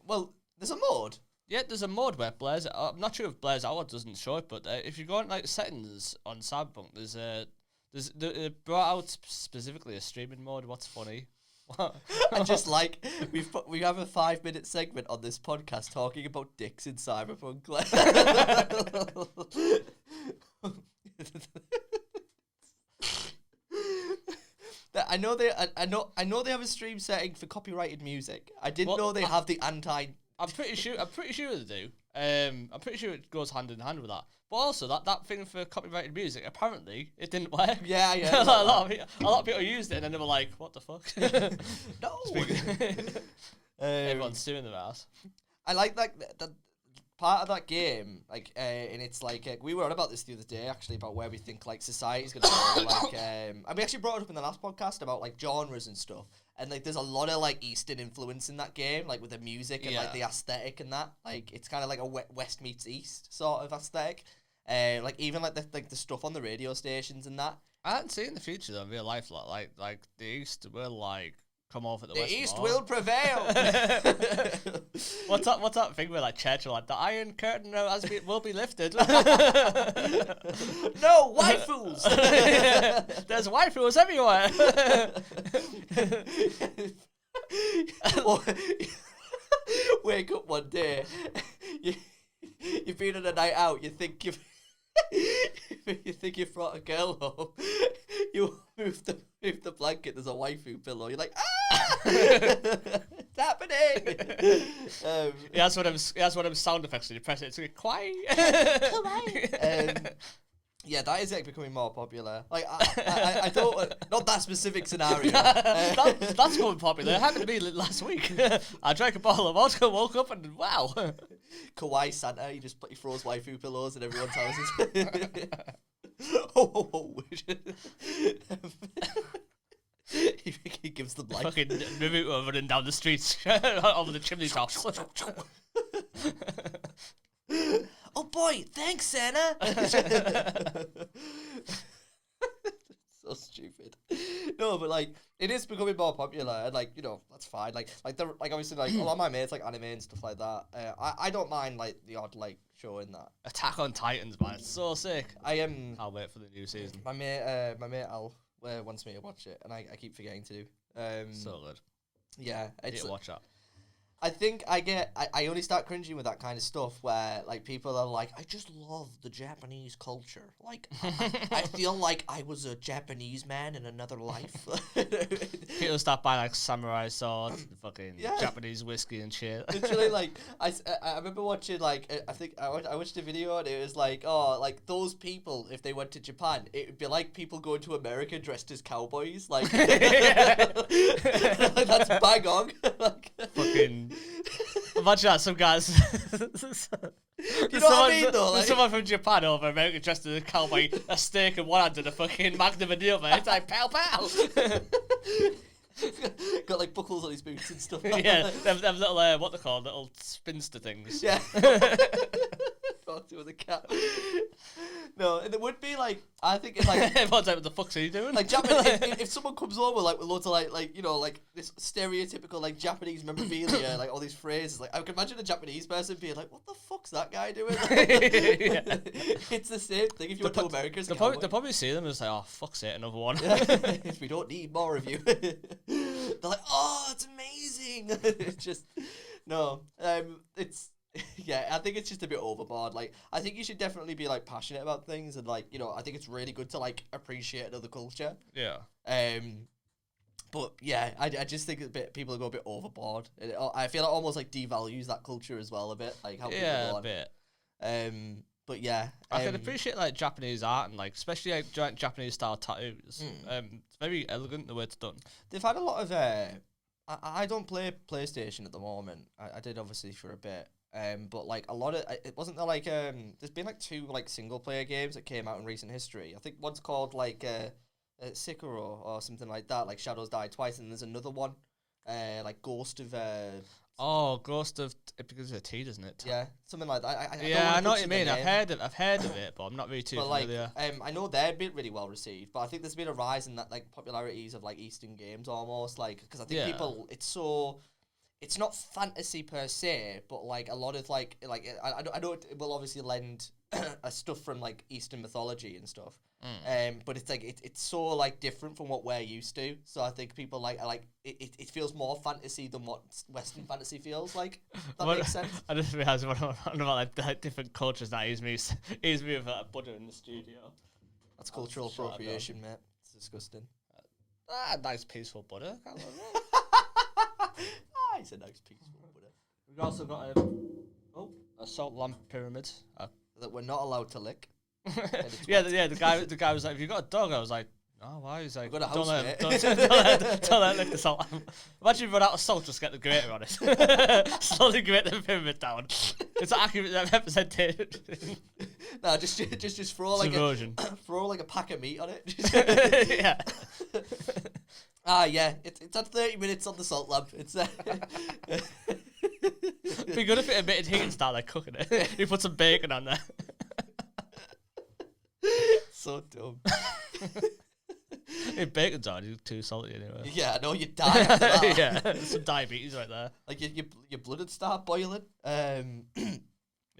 [SPEAKER 2] Well, there's a mod.
[SPEAKER 1] Yeah, there's a mod where Blair's. I'm not sure if Blair's Hour doesn't show it, but if you go on like settings on Cyberpunk, they brought out specifically a streaming mode. What's funny?
[SPEAKER 2] And just like we have a 5-minute segment on this podcast talking about dicks in Cyberpunk. I know they have a stream setting for copyrighted music. I didn't know they have the anti.
[SPEAKER 1] I'm pretty sure they do. I'm pretty sure it goes hand in hand with that. But also that thing for copyrighted music, apparently it didn't work.
[SPEAKER 2] Yeah.
[SPEAKER 1] a lot of people used it and then they were like, "What the fuck?"
[SPEAKER 2] No.
[SPEAKER 1] Everyone's suing their ass. I
[SPEAKER 2] like that part of that game, like, and it's like we were on about this the other day actually about where we think like society's gonna go. Like, and we actually brought it up in the last podcast about like genres and stuff. And like, there's a lot of like Eastern influence in that game, like with the music and like the aesthetic and that. Like, it's kind of like a West meets East sort of aesthetic. Like even like the stuff on the radio stations and that.
[SPEAKER 1] I hadn't seen the future though in real life. Like the East will like come over the West.
[SPEAKER 2] The East
[SPEAKER 1] more.
[SPEAKER 2] will prevail.
[SPEAKER 1] What's that thing where like Churchill, like the Iron Curtain will be lifted?
[SPEAKER 2] No, waifus.
[SPEAKER 1] There's waifus everywhere.
[SPEAKER 2] Wake up one day, you've been on a night out. You think you've brought a girl home. You move the blanket. There's a waifu pillow. You're like, ah. It's happening.
[SPEAKER 1] That's one of them sound effects when you press it. It's like quiet.
[SPEAKER 2] Yeah, that is like becoming more popular. Like I don't not that specific scenario.
[SPEAKER 1] That's going popular. It happened to me last week. I drank a bottle of vodka, woke up, and wow.
[SPEAKER 2] Kawaii Santa, he throws waifu pillows in everyone's houses. Oh. He gives them life.
[SPEAKER 1] Fucking Naruto running down the streets over the chimney tops.
[SPEAKER 2] Oh boy, thanks, Santa. So stupid. No, but like it is becoming more popular, and like that's fine. Like obviously like a lot of my mates like anime and stuff like that. I don't mind like the odd like show in that.
[SPEAKER 1] Attack on Titans, man, it's so sick.
[SPEAKER 2] I'll
[SPEAKER 1] wait for the new season.
[SPEAKER 2] My mate Al wants me to watch it, and I keep forgetting to do.
[SPEAKER 1] So good.
[SPEAKER 2] Yeah,
[SPEAKER 1] Need to watch that.
[SPEAKER 2] I think I only start cringing with that kind of stuff where like people are like, I just love the Japanese culture. Like I feel like I was a Japanese man in another life.
[SPEAKER 1] People start buying like samurai swords, and fucking Japanese whiskey and shit.
[SPEAKER 2] Literally, like I remember watching like I think I watched a video and it was like, oh, like those people if they went to Japan, it would be like people going to America dressed as cowboys. Like that's bang on. Like
[SPEAKER 1] fucking. Imagine that, some guys.
[SPEAKER 2] You know what I mean, though? Like,
[SPEAKER 1] someone from Japan over America dressed as a cowboy, a steak in one hand and a fucking Magnum in the other. It's like pow pow.
[SPEAKER 2] Got like buckles on his boots and stuff.
[SPEAKER 1] Yeah, them little what they call little spinster things.
[SPEAKER 2] Yeah. Talking with a cat. No, and it would be like I think it's like
[SPEAKER 1] everyone's like, what the fuck's he doing?
[SPEAKER 2] Like Japanese, if someone comes over like with loads of like this stereotypical like Japanese memorabilia, like all these phrases, like I can imagine a Japanese person being like, "What the fuck's that guy doing?" It's the same thing if you went to America.
[SPEAKER 1] They'll probably see them and say, "Oh, fuck's it, another one."
[SPEAKER 2] We don't need more of you. They're like, "Oh, it's amazing." It's just no. It's. Yeah, I think it's just a bit overboard. Like, I think you should definitely be like passionate about things, and like, I think it's really good to like appreciate another culture.
[SPEAKER 1] Yeah.
[SPEAKER 2] But yeah, I just think people go a bit overboard. I feel it almost like devalues that culture as well a bit. Like how people go on.
[SPEAKER 1] A bit.
[SPEAKER 2] But yeah,
[SPEAKER 1] I can appreciate like Japanese art and like especially like giant Japanese style tattoos. It's very elegant the way it's done.
[SPEAKER 2] They've had a lot of. I don't play PlayStation at the moment. I did obviously for a bit. But like a lot of it wasn't there like there's been like 2 like single player games that came out in recent history. I think one's called like Sekiro or something like that, like Shadows Die Twice, and there's another one like Ghost of
[SPEAKER 1] Ghost of because it's a T, doesn't it?
[SPEAKER 2] Yeah, something like that.
[SPEAKER 1] I know what you mean. I've heard of it, but I'm not really too familiar.
[SPEAKER 2] Like, I know they've been really well received, but I think there's been a rise in that like popularities of like Eastern games almost, like because I think people it's not fantasy per se, but like a lot of like I know it will obviously lend stuff from like Eastern mythology and stuff. But it's like it's so like different from what we're used to. So I think people like it feels more fantasy than what Western fantasy feels like. That makes sense.
[SPEAKER 1] I just realised what I'm about like different cultures that he's me with Buddha in the studio.
[SPEAKER 2] That's cultural appropriation, mate. It's disgusting.
[SPEAKER 1] Nice peaceful Buddha.
[SPEAKER 2] He's a nice peaceful Buddha.
[SPEAKER 1] We've also got a salt lamp pyramid
[SPEAKER 2] that we're not allowed to lick.
[SPEAKER 1] The guy was like, "Have you got a dog?" I was like, "No, why?" He's like,
[SPEAKER 2] "Don't
[SPEAKER 1] let it lick the salt lamp." Imagine you run out of salt, just get the grater on it. Slowly grate the pyramid down. It's accurate representation.
[SPEAKER 2] No, just throw like throw like a pack of meat on it.
[SPEAKER 1] Yeah.
[SPEAKER 2] Yeah, it's at 30 minutes on the salt lamp. It's
[SPEAKER 1] be good if it emitted heat and start like cooking it. You put some bacon on there.
[SPEAKER 2] So dumb.
[SPEAKER 1] If bacon's on, you're too salty anyway.
[SPEAKER 2] Yeah, no, you die after that.
[SPEAKER 1] Yeah, some diabetes right there.
[SPEAKER 2] Like your blood would start boiling.
[SPEAKER 1] You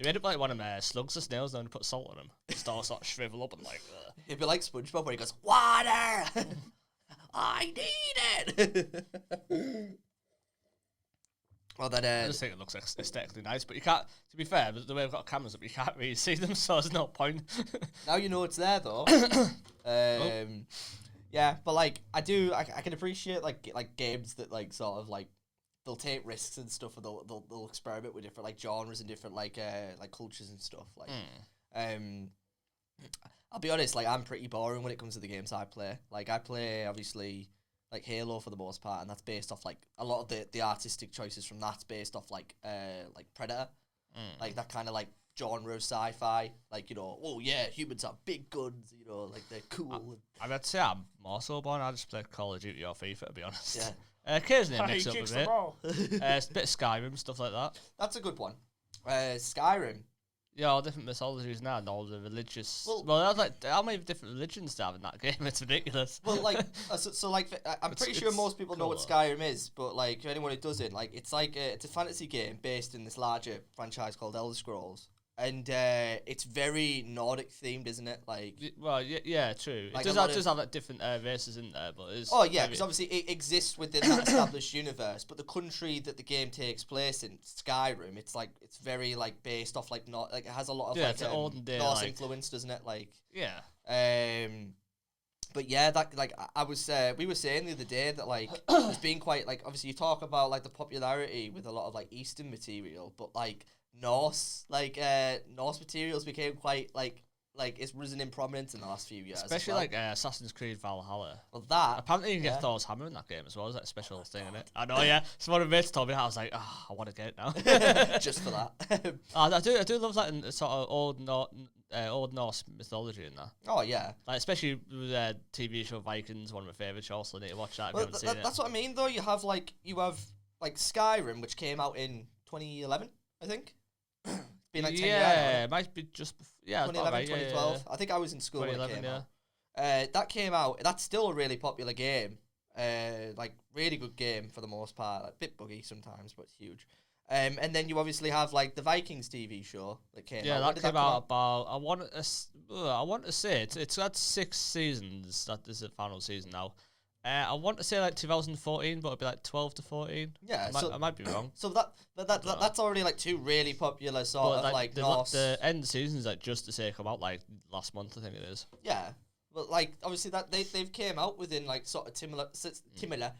[SPEAKER 1] end up like one of them slugs or snails, then you put salt on them. It starts sort of shrivel up and like.
[SPEAKER 2] It'd be like SpongeBob where he goes, "Water! I need it!" Well, then,
[SPEAKER 1] I just think it looks aesthetically nice, but you can't, to be fair, the way we've got cameras up, you can't really see them, so there's no point.
[SPEAKER 2] Now you know it's there, though. Yeah, but like I can appreciate like games that like sort of like they'll take risks and stuff, and they'll experiment with different like genres and different like cultures and stuff. Like, I'll be honest, like I'm pretty boring when it comes to the games I play. Like I play obviously like Halo for the most part, and that's based off like a lot of the artistic choices from that's based off like Predator, like that kind of like genre of sci-fi. Like, you know, oh yeah, humans have big guns, you know, like they're cool.
[SPEAKER 1] I'd say I'm more so born. I just play Call of Duty or FIFA, to be honest.
[SPEAKER 2] Yeah.
[SPEAKER 1] Occasionally I mix up a bit. It's a bit of Skyrim, stuff like that.
[SPEAKER 2] That's a good one. Skyrim.
[SPEAKER 1] Yeah, all different mythologies now and all the religious... Well, I was like, how many different religions do I have in that game? It's ridiculous.
[SPEAKER 2] Well, like, I'm pretty sure most people know what Skyrim is, but, like, anyone who doesn't, like, it's a fantasy game based in this larger franchise called Elder Scrolls. And it's very Nordic themed, isn't it? Like,
[SPEAKER 1] well, yeah, true.
[SPEAKER 2] Like
[SPEAKER 1] it does have like different races in there, but it's
[SPEAKER 2] because obviously it exists within that established universe. But the country that the game takes place in, Skyrim, it's very like based off like not like it has a lot of
[SPEAKER 1] it's olden day
[SPEAKER 2] Norse influence, doesn't it? Like but yeah, that like we were saying the other day that like it's been quite like obviously you talk about like the popularity with a lot of like Eastern material, but like Norse materials became quite like it's risen in prominence in the last few years.
[SPEAKER 1] Especially like Assassin's Creed Valhalla.
[SPEAKER 2] Well, that
[SPEAKER 1] apparently you can get Thor's hammer in that game as well. Is that a special thing in it? I know, yeah. So one of my mates told me that. I was like, I want to get it now.
[SPEAKER 2] Just for that.
[SPEAKER 1] I do love that in sort of old Norse mythology in that.
[SPEAKER 2] Oh yeah,
[SPEAKER 1] like especially with the TV show Vikings, one of my favourites. You also need to watch that.
[SPEAKER 2] Well, that's what I mean though. You have Skyrim, which came out in 2011, I think. It's been like 10 years.
[SPEAKER 1] Yeah, it might be just before. Yeah,
[SPEAKER 2] 2011,
[SPEAKER 1] right,
[SPEAKER 2] 2012.
[SPEAKER 1] Yeah.
[SPEAKER 2] I think I was in school when it came
[SPEAKER 1] out.
[SPEAKER 2] That came out. That's still a really popular game. Like really good game for the most part. Like, bit buggy sometimes, but huge. And then you obviously have like the Vikings TV show that came out.
[SPEAKER 1] Yeah, that came out about. I want to say it's had 6 seasons. That is the final season now. I want to say like 2014, but it'd be like 12 to 14.
[SPEAKER 2] Yeah,
[SPEAKER 1] I might be wrong.
[SPEAKER 2] So that's already like 2 really popular sort of like Norse.
[SPEAKER 1] The end of the season is like just to say come out like last month, I think it is.
[SPEAKER 2] Yeah, but like obviously that they've came out within like sort of similar times.
[SPEAKER 1] Similar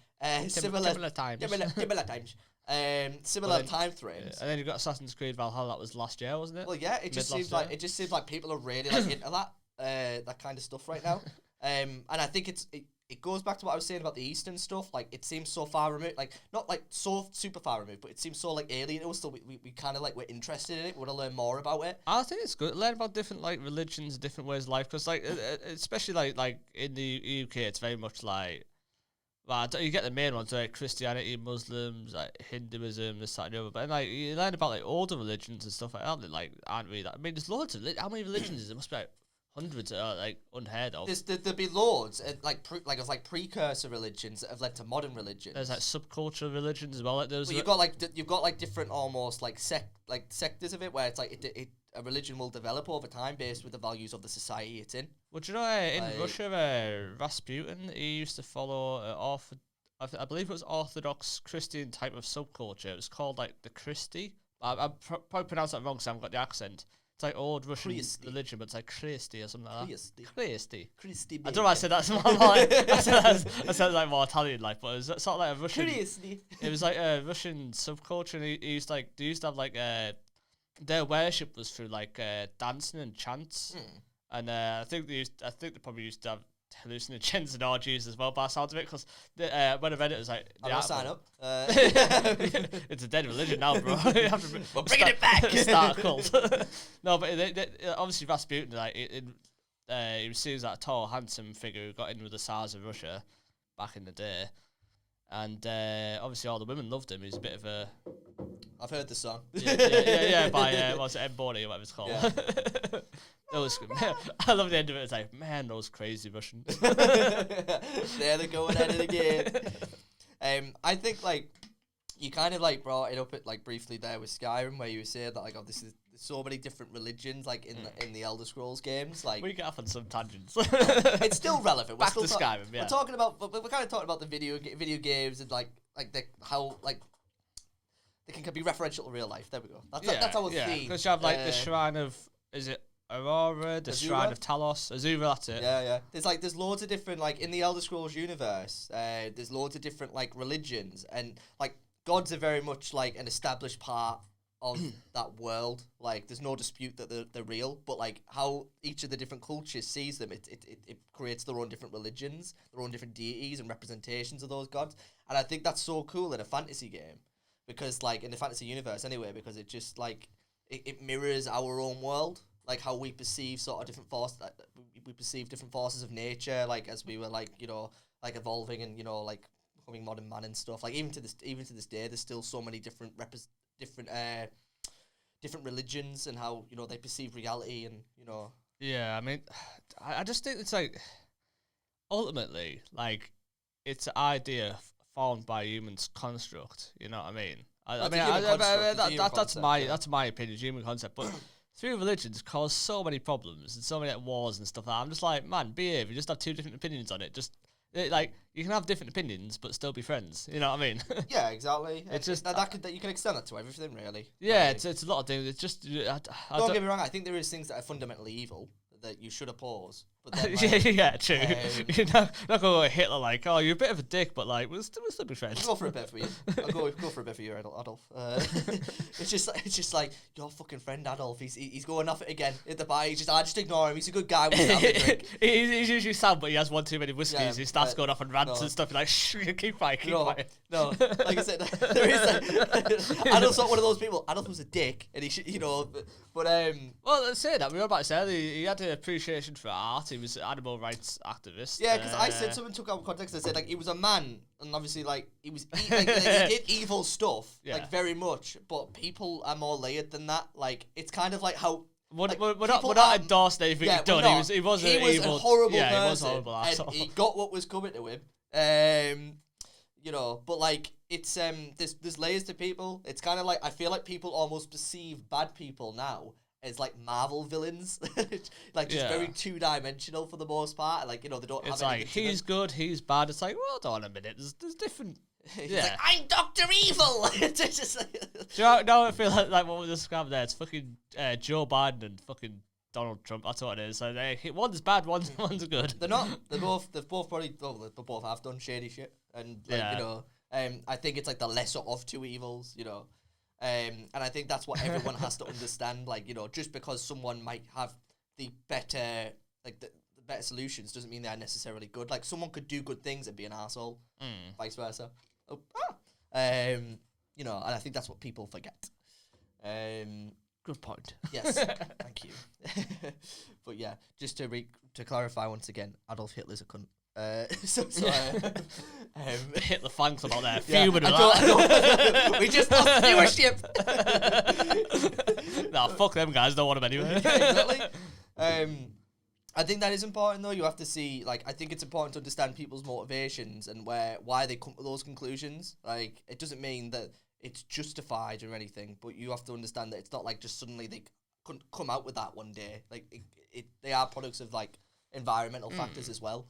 [SPEAKER 1] times.
[SPEAKER 2] Similar time frames.
[SPEAKER 1] Yeah. And then you got Assassin's Creed Valhalla. That was last year, wasn't it?
[SPEAKER 2] Well, yeah, it just seems like people are really like into that kind of stuff right now. And I think it goes back to what I was saying about the Eastern stuff. Like, it seems so far removed. Like, not like so super far removed, but it seems so like alien to us. So we kind of like we're interested in it. We want to learn more about it.
[SPEAKER 1] I think it's good. Learn about different like religions, different ways of life. Because like, especially like in the UK, it's very much like. Well, you get the main ones like Christianity, Muslims, like Hinduism, this, that, and the other. But then, like you learn about like older religions and stuff like that. That like aren't really that. I mean, there's loads of how many religions is there? Must be like hundreds that are like unheard of.
[SPEAKER 2] There'd be loads of precursor religions that have led to modern religions.
[SPEAKER 1] There's like subcultural religions as well. Like those.
[SPEAKER 2] Well, you've got like different almost like sectors of it where it's like a religion will develop over time based with the values of the society it's in.
[SPEAKER 1] Well, do you know in Russia, Rasputin, he used to follow I believe it was Orthodox Christian type of subculture. It was called like the Christi. I probably pronounced that wrong because I haven't got the accent. It's like old Russian religion, but it's like Christi or something like that. Christi.
[SPEAKER 2] I
[SPEAKER 1] don't know why I said that's more like I said like more Italian like, but it was sort of like a Russian.
[SPEAKER 2] Christi.
[SPEAKER 1] It was like a Russian subculture, and they used to have like their worship was through like dancing and chants, and I think they probably used to have hallucinogens and orgies as well, by the sound of it, because when I read it was like
[SPEAKER 2] I'm gonna sign up.
[SPEAKER 1] It's a dead religion now, bro.
[SPEAKER 2] We're bringing it back.
[SPEAKER 1] Start a cult. No, but they obviously Rasputin, like he was seen as that tall, handsome figure who got in with the Tsars of Russia back in the day, and obviously all the women loved him. He's a bit of a.
[SPEAKER 2] I've heard the song.
[SPEAKER 1] Yeah, by what's it, M40 or whatever it's called.
[SPEAKER 2] Yeah.
[SPEAKER 1] I love the end of it. It's like, man, those crazy Russians.
[SPEAKER 2] There they're going at it again. I think like you kind of like brought it up at like briefly there with Skyrim, where you were saying that like there's so many different religions like in the Elder Scrolls games. Like
[SPEAKER 1] we get off on some tangents.
[SPEAKER 2] It's still relevant.
[SPEAKER 1] Back to Skyrim. Yeah.
[SPEAKER 2] We're talking about, but we're kind of talking about the video games and how they can be referential to real life. There we go. That's our theme.
[SPEAKER 1] Because you have like the shrine of, is it Aurora, the Shrine of Talos, Azura. That's it.
[SPEAKER 2] Yeah. There's loads of different, like, in the Elder Scrolls universe. There's loads of different, like, religions, and like gods are very much like an established part of that world. Like, there's no dispute that they're real, but like how each of the different cultures sees them, it creates their own different religions, their own different deities and representations of those gods. And I think that's so cool in a fantasy game, because like in the fantasy universe anyway, because it just like it mirrors our own world, like how we perceive sort of different forces, we perceive different forces of nature, like as we were like, you know, like evolving and, you know, like becoming modern man and stuff. Like even to this day, there's still so many different different religions and how, you know, they perceive reality, and, you know.
[SPEAKER 1] Yeah, I mean, I just think it's like, ultimately, like, it's an idea formed by humans construct. You know what I mean? That's my opinion, human concept. But through religions cause so many problems and so many like, wars and stuff like that. I'm just like, man, behave. You just have two different opinions on it. Just like, you can have different opinions but still be friends. You know what I mean?
[SPEAKER 2] Yeah, exactly.
[SPEAKER 1] It's just
[SPEAKER 2] that you can extend that to everything, really.
[SPEAKER 1] Yeah, it's a lot of things. It's just
[SPEAKER 2] don't get me wrong. I think there is things that are fundamentally evil that you should oppose. But then,
[SPEAKER 1] like, yeah, true. You're not going to Hitler like, oh, you're a bit of a dick, but like, we'll still be friends.
[SPEAKER 2] I'll go for a bit for you. I'll go for a bit for you, Adolf. It's just like your fucking friend Adolf. He's going off it again at the bar. I just ignore him. He's a good guy. We'll have a drink.
[SPEAKER 1] He's usually sad, but he has one too many whiskeys. Yeah, he starts going off on rants and stuff. You're like, shh, keep quiet.
[SPEAKER 2] No. Like I said, there is like, Adolf's not one of those people. Adolf was a dick, and he should, you know. But
[SPEAKER 1] well, let's say that we were about to say he had an appreciation for art. He was an animal rights activist.
[SPEAKER 2] Yeah, because I said, someone took out of context. I said like he was a man, and obviously like he was he did evil stuff, like very much. But people are more layered than that. Like it's kind of like how.
[SPEAKER 1] We're not endorsing anything he's done. He was
[SPEAKER 2] a horrible person.
[SPEAKER 1] He was a horrible asshole.
[SPEAKER 2] And he got what was coming to him. You know, but like it's there's layers to people. It's kind of like I feel like people almost perceive bad people now as like Marvel villains, like just very 2-dimensional for the most part. Like, you know, they don't.
[SPEAKER 1] It's
[SPEAKER 2] have
[SPEAKER 1] like he's good, he's bad. It's like, well, hold on a minute. There's different.
[SPEAKER 2] He's like, I'm Dr. Evil. It's just like,
[SPEAKER 1] do you know, I feel like what we described there? It's fucking Joe Biden and fucking Donald Trump. That's what it is. So one's bad, one's good.
[SPEAKER 2] They're not. They've both probably. Well, they both have done shady shit, and like, you know, I think it's like the lesser of two evils. You know. And I think that's what everyone has to understand. Like, you know, just because someone might have the better, like the better solutions doesn't mean they're necessarily good. Like, someone could do good things and be an asshole, vice versa. You know, and I think that's what people forget.
[SPEAKER 1] Good point.
[SPEAKER 2] Yes, thank you. But yeah, just to clarify once again, Adolf Hitler's a cunt.
[SPEAKER 1] Hitler thanks about that.
[SPEAKER 2] We just lost viewership.
[SPEAKER 1] Nah, fuck them guys. Don't want them anyway.
[SPEAKER 2] Yeah, exactly. I think that is important though. You have to see, like, I think it's important to understand people's motivations and why they come to those conclusions. Like, it doesn't mean that it's justified or anything, but you have to understand that it's not like just suddenly they couldn't come out with that one day. Like, they are products of like environmental factors as well.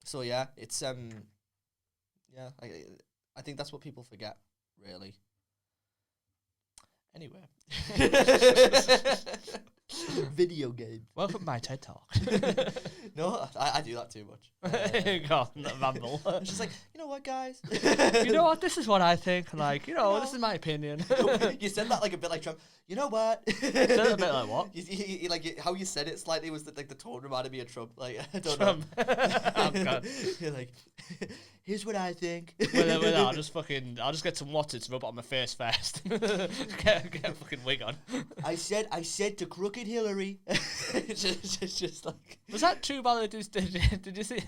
[SPEAKER 2] So yeah, it's yeah, I think that's what people forget, really. Anyway. Video games.
[SPEAKER 1] Welcome to my TED Talk.
[SPEAKER 2] No, I do that too much.
[SPEAKER 1] God, ramble.
[SPEAKER 2] It's just like, you know what, guys?
[SPEAKER 1] You know what? This is what I think. Like, you know, this is my opinion.
[SPEAKER 2] You said that like a bit like Trump. You know what?
[SPEAKER 1] Said it a bit like what?
[SPEAKER 2] You like how you said it slightly was like the tone reminded me of Trump. Like, I don't
[SPEAKER 1] Trump.
[SPEAKER 2] know.
[SPEAKER 1] Oh God.
[SPEAKER 2] You're like, here's what I think.
[SPEAKER 1] Well, I'll just get some water to rub it on my face first. get a fucking wig on.
[SPEAKER 2] I said to crooked Hillary. just like.
[SPEAKER 1] Was that true, by the way? Did you see?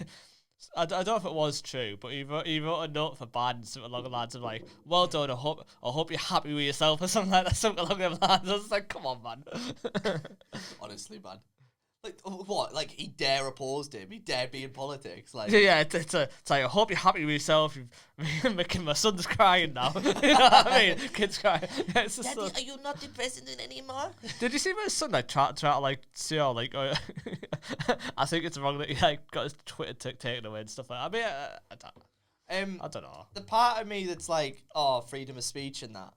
[SPEAKER 1] I don't know if it was true, but he wrote a note for Biden something along the lines of like, "Well done. I hope you're happy with yourself," or something like that. Something along those lines. I was like, "Come on, man."
[SPEAKER 2] Honestly, man. Like what? Like he dare opposed him. He dare be in politics. Like
[SPEAKER 1] yeah, it's like I hope you're happy with yourself. You're making my son's crying now. You know what I mean? Kids crying. It's just
[SPEAKER 2] Daddy, are you not the president anymore?
[SPEAKER 1] Did you see my son like try to like see how like I think it's wrong that he like got his Twitter taken away and stuff like that. I mean, I don't know.
[SPEAKER 2] The part of me that's like, oh, freedom of speech and that,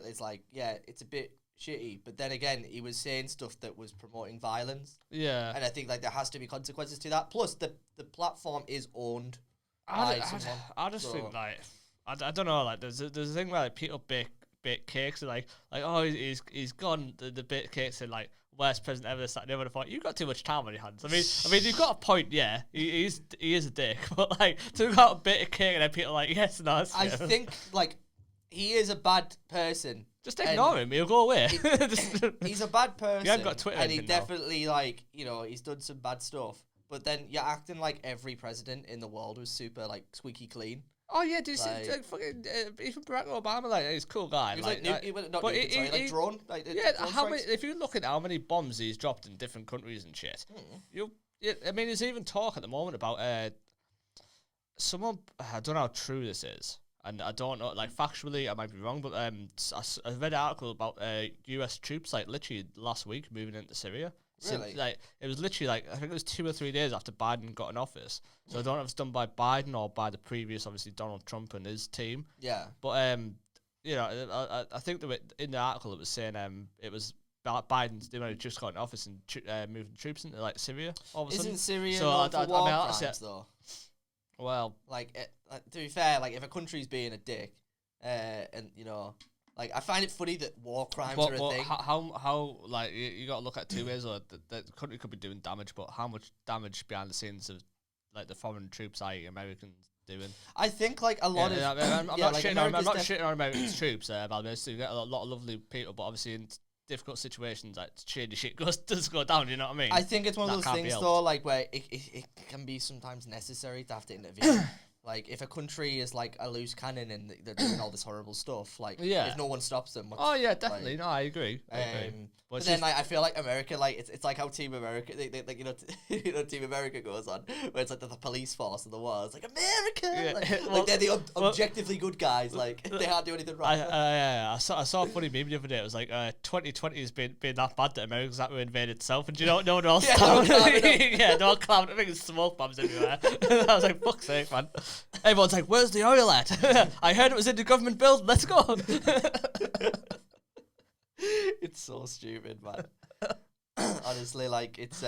[SPEAKER 2] it's like, yeah, it's a bit shitty. But then again, he was saying stuff that was promoting violence,
[SPEAKER 1] Yeah.
[SPEAKER 2] and I think like there has to be consequences to that. Plus, the platform is owned by someone.
[SPEAKER 1] I just think like I don't know, like there's a thing where like people bake cakes and like oh he's gone, the bake cakes and like worst president ever, this that and the other. I thought you've got too much time on your hands. I mean you've got a point, yeah. He is a dick, but like to go out a bit of cake and then people are like yes, no.
[SPEAKER 2] I think like he is a bad person.
[SPEAKER 1] Just ignore him; he'll go away.
[SPEAKER 2] He's a bad person.
[SPEAKER 1] You haven't got Twitter,
[SPEAKER 2] and he
[SPEAKER 1] now.
[SPEAKER 2] definitely like he's done some bad stuff. But then you're acting like every president in the world was super like squeaky clean.
[SPEAKER 1] Oh yeah, do you see fucking even Barack Obama? Like he's a cool guy.
[SPEAKER 2] He was like drone. Like,
[SPEAKER 1] yeah,
[SPEAKER 2] drone
[SPEAKER 1] how
[SPEAKER 2] strikes.
[SPEAKER 1] many? If you look at how many bombs he's dropped in different countries and shit, I mean, there's even talk at the moment about someone. I don't know how true this is, and I don't know. Like factually, I might be wrong, but I read an article about U.S. troops like literally last week moving into Syria.
[SPEAKER 2] Really?
[SPEAKER 1] So, like it was literally like I think it was 2 or 3 days after Biden got in office. So I don't know if it's done by Biden or by the previous, obviously Donald Trump and his team.
[SPEAKER 2] Yeah.
[SPEAKER 1] But I think that in the article it was saying it was Biden's doing it, just got in office and moving troops into like Syria. All of a sudden.
[SPEAKER 2] Isn't Syria
[SPEAKER 1] So
[SPEAKER 2] known for war
[SPEAKER 1] crimes
[SPEAKER 2] crimes though?
[SPEAKER 1] Well,
[SPEAKER 2] like to be fair, like if a country's being a dick, and like I find it funny that war crimes are a thing.
[SPEAKER 1] How like you got to look at two ways. Or the country could be doing damage, but how much damage behind the scenes of like the foreign troops, i.e. Americans, doing?
[SPEAKER 2] I think like a lot of
[SPEAKER 1] I'm not shitting on American troops. You get a lot of lovely people, but obviously in difficult situations, like shady shit does go down. You know what I mean?
[SPEAKER 2] I think it's one of those things though, like where it can be sometimes necessary to have to intervene. Like, if a country is, like, a loose cannon and they're doing all this horrible stuff, like, if no one stops them...
[SPEAKER 1] Oh, yeah, definitely. Like, no, I agree.
[SPEAKER 2] But then, like, I feel like America, like, it's like how Team America, Team America goes on, where it's like the police force of the world. It's like, America! Yeah. Like, they're the objectively good guys. Like, they can't do anything wrong.
[SPEAKER 1] I saw a funny meme the other day. It was like, 2020 has been that bad that America's had to invade itself. And do you know, no one else... Yeah, no one clown. I think it's smoke bombs everywhere. I was like, fuck's sake, man. Everyone's like, where's the oil at? I heard it was in the government building. Let's go.
[SPEAKER 2] It's so stupid, man. Honestly, like, it's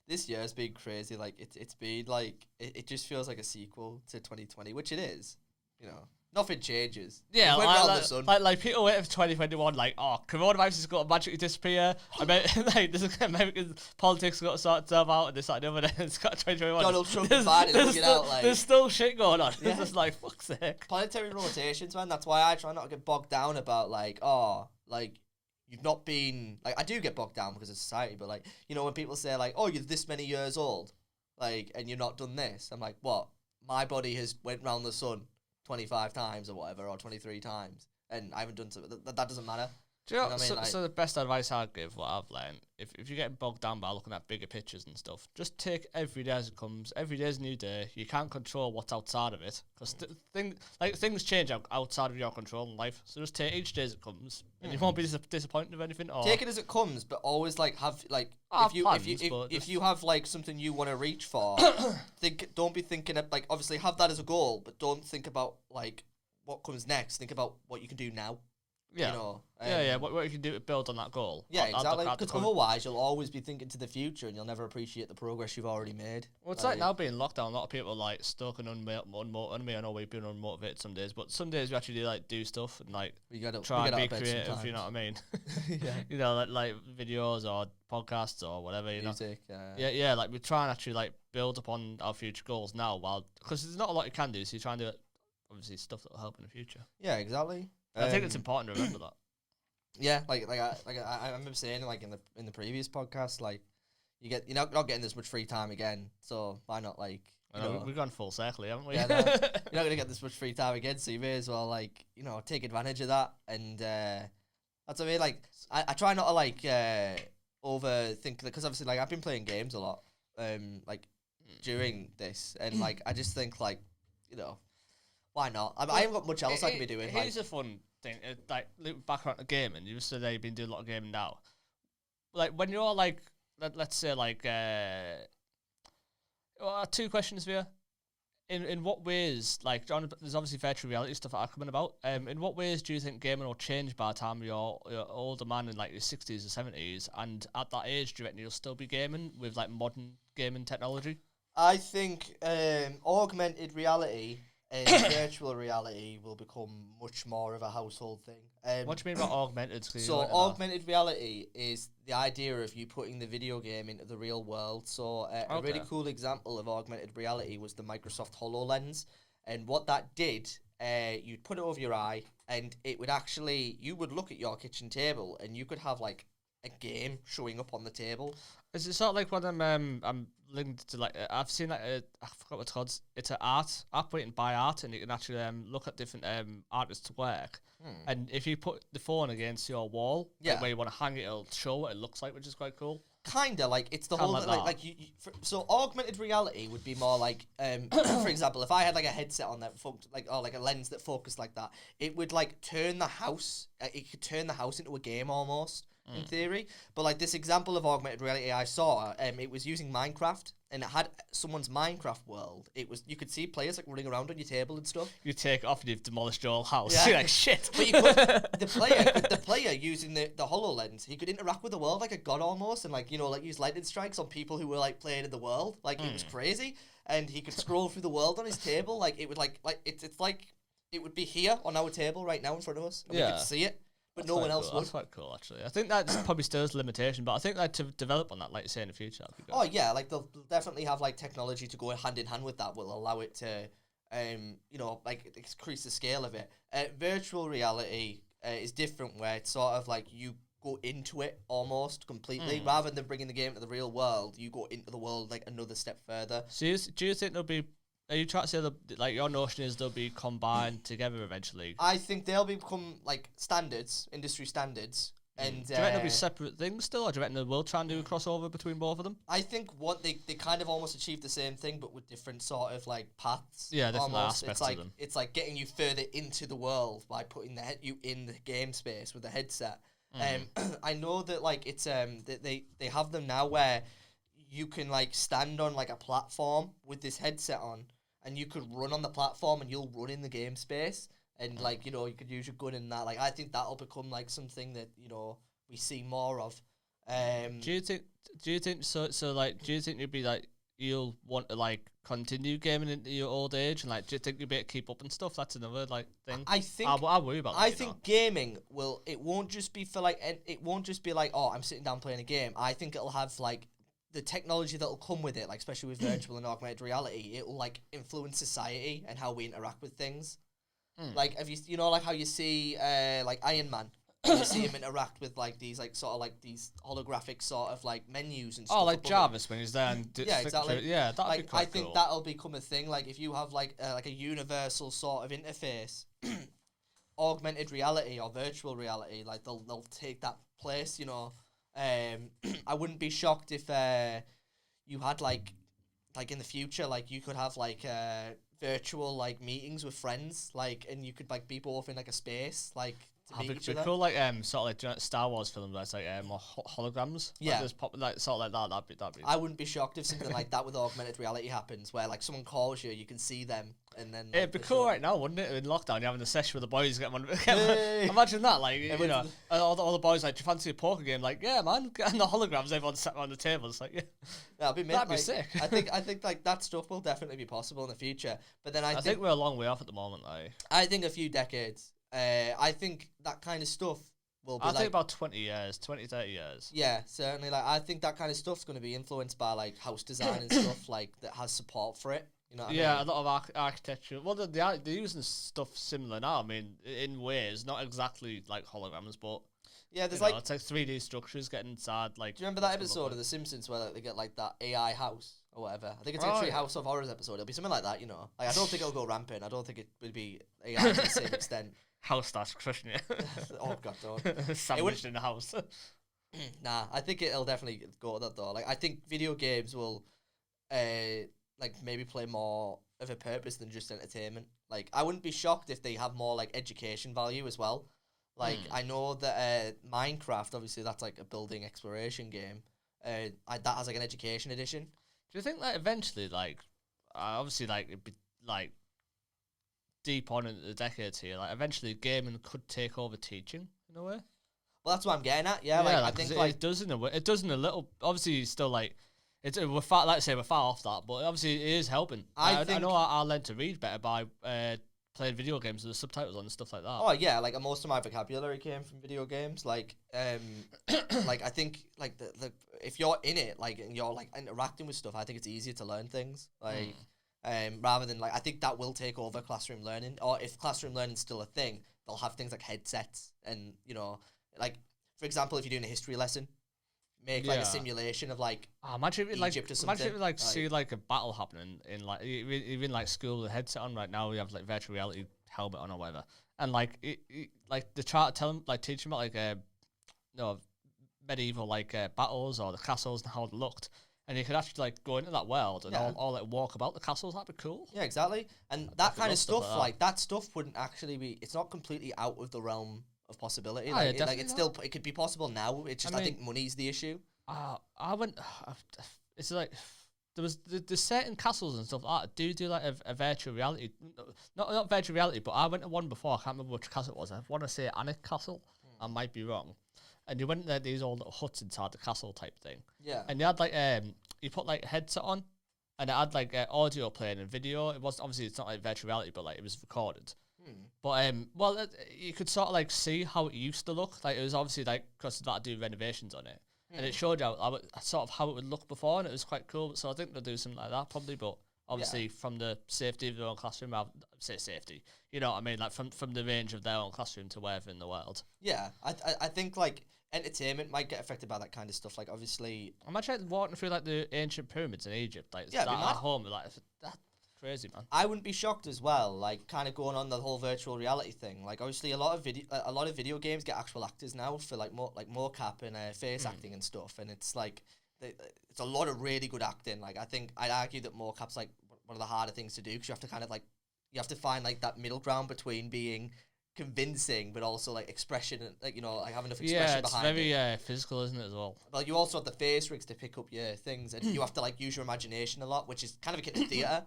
[SPEAKER 2] this year's been crazy. Like, it's been like it just feels like a sequel to 2020, which it is. You know, nothing changes.
[SPEAKER 1] Yeah, like people wait for 2021. Like, oh, coronavirus is going to magically disappear. I mean, like, this American politics got to sort itself out, and this like the other. It's got 2021.
[SPEAKER 2] Donald Trump and Biden looking out like
[SPEAKER 1] there's still shit going on. Yeah. It's just like fuck's sake.
[SPEAKER 2] Planetary rotations, man. That's why I try not to get bogged down about like, oh, like. You've not been like I do get bogged down because of society, but like when people say like, oh, you're this many years old, like, and you're not done this, I'm like, what? My body has went round the sun 25 times or whatever, or 23 times, and I haven't done something. That doesn't matter.
[SPEAKER 1] Do you know what I mean? So the best advice I'd give, what I've learned, if you're getting bogged down by looking at bigger pictures and stuff, just take every day as it comes. Every day's a new day. You can't control what's outside of it, because things change outside of your control in life. So just take each day as it comes, and you won't be disappointed with anything. Or
[SPEAKER 2] take it as it comes, but always like have like if you have like something you want to reach for, don't be thinking of like obviously have that as a goal, but don't think about like what comes next. Think about what you can do now.
[SPEAKER 1] Yeah, what you can do to build on that goal.
[SPEAKER 2] Yeah, exactly. Because otherwise, you'll always be thinking to the future, and you'll never appreciate the progress you've already made.
[SPEAKER 1] Well, it's like now being locked down. A lot of people are like stuck and unmotivated. I know we've been unmotivated some days, but some days we actually do stuff and like try and be creative. Sometimes. You know what I mean? Yeah. Like videos or podcasts or whatever.
[SPEAKER 2] Music.
[SPEAKER 1] Yeah. Like we try and actually like build upon our future goals now, because there's not a lot you can do. So you try and do obviously stuff that will help in the future.
[SPEAKER 2] Yeah, exactly.
[SPEAKER 1] I think it's important to remember that.
[SPEAKER 2] Yeah, I remember saying like in the previous podcast, like you're not getting this much free time again, so why not like
[SPEAKER 1] we've gone full circle, haven't we?
[SPEAKER 2] Yeah, no, you're not gonna get this much free time again, so you may as well like take advantage of that, and that's what I mean. Like I try not to like overthink because obviously like I've been playing games a lot, like during this, and like I just think like why not? I haven't got much else I can be doing.
[SPEAKER 1] Here's a fun thing. Like, look back around the gaming. You said that you've been doing a lot of gaming now. Like, when you're like, let's say like, two questions for you. in what ways, like, John, there's obviously virtual reality stuff that are coming about. In what ways do you think gaming will change by the time you're older man in like your 60s or 70s, and at that age, do you reckon you'll still be gaming with like modern gaming technology?
[SPEAKER 2] I think augmented reality and virtual reality will become much more of a household thing.
[SPEAKER 1] What do you mean by augmented?
[SPEAKER 2] So augmented reality is the idea of you putting the video game into the real world. So a really cool example of augmented reality was the Microsoft HoloLens. And what that did, you'd put it over your eye and it would actually, you would look at your kitchen table and you could have like a game showing up on the table.
[SPEAKER 1] Is it sort of like one of them, I'm linked to like, I've seen like, I forgot what it's called, it's an art app where you can buy art and you can actually look at different artists' work. And if you put the phone against your wall, like where you want to hang it, it'll show what it looks like, which is quite cool.
[SPEAKER 2] Kinda like it's the whole like so augmented reality would be more like for example, if I had like a headset on that like or like a lens that focused like that, it would like turn the house. It could turn the house into a game almost in theory. But like this example of augmented reality I saw, it was using Minecraft. And it had someone's Minecraft world. It was you could see players like running around on your table and stuff.
[SPEAKER 1] You take it off and you've demolished your whole house. Yeah. You're like shit.
[SPEAKER 2] But you could, the player using the HoloLens, he could interact with the world like a god almost, and like like use lightning strikes on people who were like playing in the world. Like it was crazy, and he could scroll through the world on his table. Like it would like it's like it would be here on our table right now in front of us, and we could see it. But no one else would.
[SPEAKER 1] That's quite cool, actually. I think that's probably still is a limitation, but I think that to develop on that, like you say, in the future, that'd be good.
[SPEAKER 2] Oh, yeah, like they'll definitely have like technology to go hand in hand with that will allow it to, like increase the scale of it. Virtual reality is different where it's sort of like you go into it almost completely. Rather than bringing the game to the real world, you go into the world like another step further.
[SPEAKER 1] So do you think there'll be... Are you trying to say that, like, your notion is they'll be combined together eventually?
[SPEAKER 2] I think they'll become, like, standards, industry standards. And
[SPEAKER 1] do you reckon they'll be separate things still, or do you reckon they will try and do a crossover between both of them?
[SPEAKER 2] I think they kind of almost achieve the same thing, but with different sort of, like, paths.
[SPEAKER 1] Yeah, different aspects
[SPEAKER 2] of
[SPEAKER 1] them.
[SPEAKER 2] It's like getting you further into the world by putting you in the game space with the headset. I know that, like, it's they have them now where you can, like, stand on, like, a platform with this headset on, and you could run on the platform and you'll run in the game space. And, like, you could use your gun in that. Like, I think that'll become, like, something that, we see more of.
[SPEAKER 1] Do you think you'd be, like, you'll want to, like, continue gaming into your old age? And, like, do you think you'll be able to keep up and stuff? That's another, like, thing.
[SPEAKER 2] I think...
[SPEAKER 1] I worry about that,
[SPEAKER 2] I think gaming it won't just be for, like, it won't just be, like, oh, I'm sitting down playing a game. I think it'll have, like, the technology that'll come with it, like especially with virtual and augmented reality, it will like influence society and how we interact with things. Like if you like how you see like Iron Man, you see him interact with like these like sort of like these holographic sort of like menus and stuff.
[SPEAKER 1] Oh, like Jarvis when he's there and
[SPEAKER 2] yeah, exactly.
[SPEAKER 1] Yeah, that'd
[SPEAKER 2] like,
[SPEAKER 1] be quite
[SPEAKER 2] I think that'll become a thing. Like if you have like a universal sort of interface, augmented reality or virtual reality, like they'll take that place. I wouldn't be shocked if you had like in the future, like you could have like virtual like meetings with friends, like, and you could like be both in like a space, like to meet each other.
[SPEAKER 1] Cool, like sort of like Star Wars films, where it's like holograms.
[SPEAKER 2] Yeah,
[SPEAKER 1] like sort of like that. That'd be.
[SPEAKER 2] I wouldn't be shocked if something like that with augmented reality happens, where like someone calls you, you can see them, and then like,
[SPEAKER 1] it'd be cool right now, wouldn't it? In lockdown, you're having a session with the boys. Imagine that, like all the boys like, do you fancy a poker game? Like, yeah, man, and the holograms, everyone sat around the table. It's like, yeah,
[SPEAKER 2] that'd be
[SPEAKER 1] like, sick.
[SPEAKER 2] I think like that stuff will definitely be possible in the future. But then I think
[SPEAKER 1] we're a long way off at the moment.
[SPEAKER 2] I think a few decades. I think that kind of stuff will be.
[SPEAKER 1] I think about 20 years, 20, 30 years.
[SPEAKER 2] Yeah, certainly. Like, I think that kind of stuff's going to be influenced by like house design and stuff like that has support for it. You know what I mean?
[SPEAKER 1] A lot of architecture. Well, they're using stuff similar now. I mean, in ways, not exactly like holograms, but
[SPEAKER 2] yeah, there's
[SPEAKER 1] it's like 3D structures getting inside. Like,
[SPEAKER 2] do you remember that episode of The Simpsons where like, they get like that AI house or whatever? I think it's actually House of Horrors episode. It'll be something like that, Like, I don't think it'll go rampant. I don't think it would be AI to the same extent.
[SPEAKER 1] House starts crushing you.
[SPEAKER 2] Oh god, don't.
[SPEAKER 1] Sandwiched in the house.
[SPEAKER 2] Nah, I think it'll definitely go to that though. Like, I think video games will, like maybe play more of a purpose than just entertainment. Like, I wouldn't be shocked if they have more like education value as well. Like, I know that Minecraft, obviously, that's like a building exploration game. That has like an education edition.
[SPEAKER 1] Do you think that eventually, like, obviously, like it'd be like deep on into the decades here, like eventually gaming could take over teaching in a way.
[SPEAKER 2] Well, that's what I'm getting at. Yeah, like I think
[SPEAKER 1] it does in a way. It does in a little. Obviously, still like we're far. Like I say, we're far off that, but obviously it is helping. I know I learned to read better by playing video games with the subtitles on and stuff like that.
[SPEAKER 2] Oh yeah, like most of my vocabulary came from video games. Like like I think like the if you're in it, like and you're like interacting with stuff, I think it's easier to learn things. Like rather than like I think that will take over classroom learning. Or if classroom learning's still a thing, they'll have things like headsets and like for example, if you're doing a history lesson, make like a simulation of like
[SPEAKER 1] imagine if
[SPEAKER 2] Egypt or something.
[SPEAKER 1] Imagine if like see like a battle happening in like even like school with a headset on right now. We have like virtual reality helmet on or whatever, and like like they try to tell them like teach them about like medieval like battles or the castles and how it looked. And you could actually like go into that world and all like walk about the castles. That'd be cool.
[SPEAKER 2] Yeah, exactly. And that kind of stuff, like that stuff, wouldn't actually be. It's not completely out of the realm of possibility. Like, it's still it could be possible now. It's just I think money's the issue.
[SPEAKER 1] I went. It's like there's certain castles and stuff like that do like a virtual reality, not virtual reality, but I went to one before. I can't remember which castle it was. I want to say Anik Castle. I might be wrong. And you went there, these old little huts inside the castle type thing.
[SPEAKER 2] Yeah.
[SPEAKER 1] And you had like you put like a headset on, and it had like audio playing and video. It was obviously it's not like virtual reality, but like it was recorded. But you could sort of like see how it used to look. Like it was obviously like because that do renovations on it, and it showed you sort of how it would look before, and it was quite cool. So I think they'll do something like that probably, but. Obviously, from the safety of their own classroom, I'll say safety. You know what I mean? Like from the range of their own classroom to wherever in the world.
[SPEAKER 2] Yeah, I think like entertainment might get affected by that kind of stuff. Like obviously,
[SPEAKER 1] imagine walking through like the ancient pyramids in Egypt, like at home, like that's crazy, man.
[SPEAKER 2] I wouldn't be shocked as well. Like kind of going on the whole virtual reality thing. Like obviously, a lot of video games get actual actors now for like mocap and face acting and stuff, and it's like. It's a lot of really good acting. Like I think I'd argue that mocap's like one of the harder things to do because you have to kind of like you have to find like that middle ground between being convincing but also like expression and like like having enough expression behind it.
[SPEAKER 1] Yeah, it's very physical, isn't it as well?
[SPEAKER 2] Well, you also have the face rigs to pick up your things, and you have to like use your imagination a lot, which is kind of akin to theatre.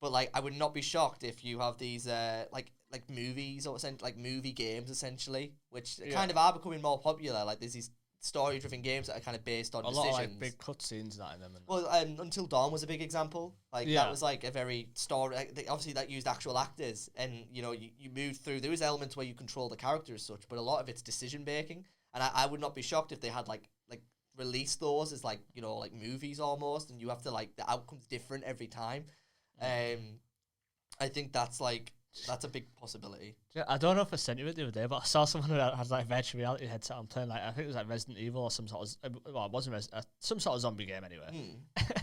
[SPEAKER 2] But like I would not be shocked if you have these like movies or like movie games essentially, which kind of are becoming more popular. Like there's these story-driven games that are kind of based on decisions.
[SPEAKER 1] A lot of like big cutscenes that in them.
[SPEAKER 2] Well, Until Dawn was a big example. Like that was like a very story. Obviously, that used actual actors, and you move through. There was elements where you control the character as such, but a lot of it's decision making. And I would not be shocked if they had like release those as like movies almost, and you have to like the outcome's different every time. I think that's a big possibility.
[SPEAKER 1] Yeah, I don't know if I sent you it the other day, but I saw someone that had like a virtual reality headset on playing like I think it was like Resident Evil or some sort of it wasn't some sort of zombie game anyway.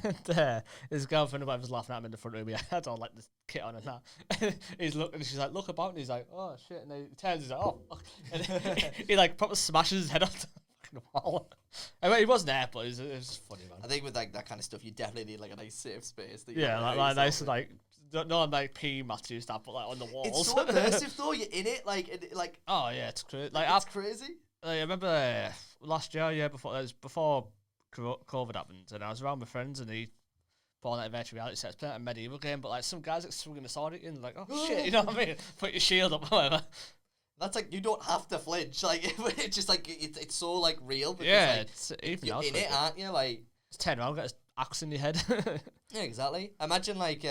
[SPEAKER 1] And his girlfriend was laughing at him in the front room. He had all like this kit on and that. He's looking, she's like, look about, and he's like, oh shit, and then he turns, he's like, oh, fuck. And he like probably smashes his head off the fucking wall. I mean, he wasn't there, but it was funny, man.
[SPEAKER 2] I think with like that kind of stuff, you definitely need like a nice safe space.
[SPEAKER 1] Like nice like. Not like P. Matthews stuff, but like on the walls.
[SPEAKER 2] It's so immersive though. You're in it, like.
[SPEAKER 1] Oh yeah, it's crazy. Like
[SPEAKER 2] it's crazy.
[SPEAKER 1] I remember last year, before COVID happened, and I was around with friends, and he put on like virtual reality sets, playing a medieval game, but like some guys like swinging a sword at you, and like, oh shit, you know what I mean? Put your shield up, whatever.
[SPEAKER 2] That's like you don't have to flinch. Like it's just like it's so like real. Because,
[SPEAKER 1] it's even
[SPEAKER 2] you're in it, aren't you? Like
[SPEAKER 1] just turn around, got his axe in your head.
[SPEAKER 2] Yeah, exactly. Imagine like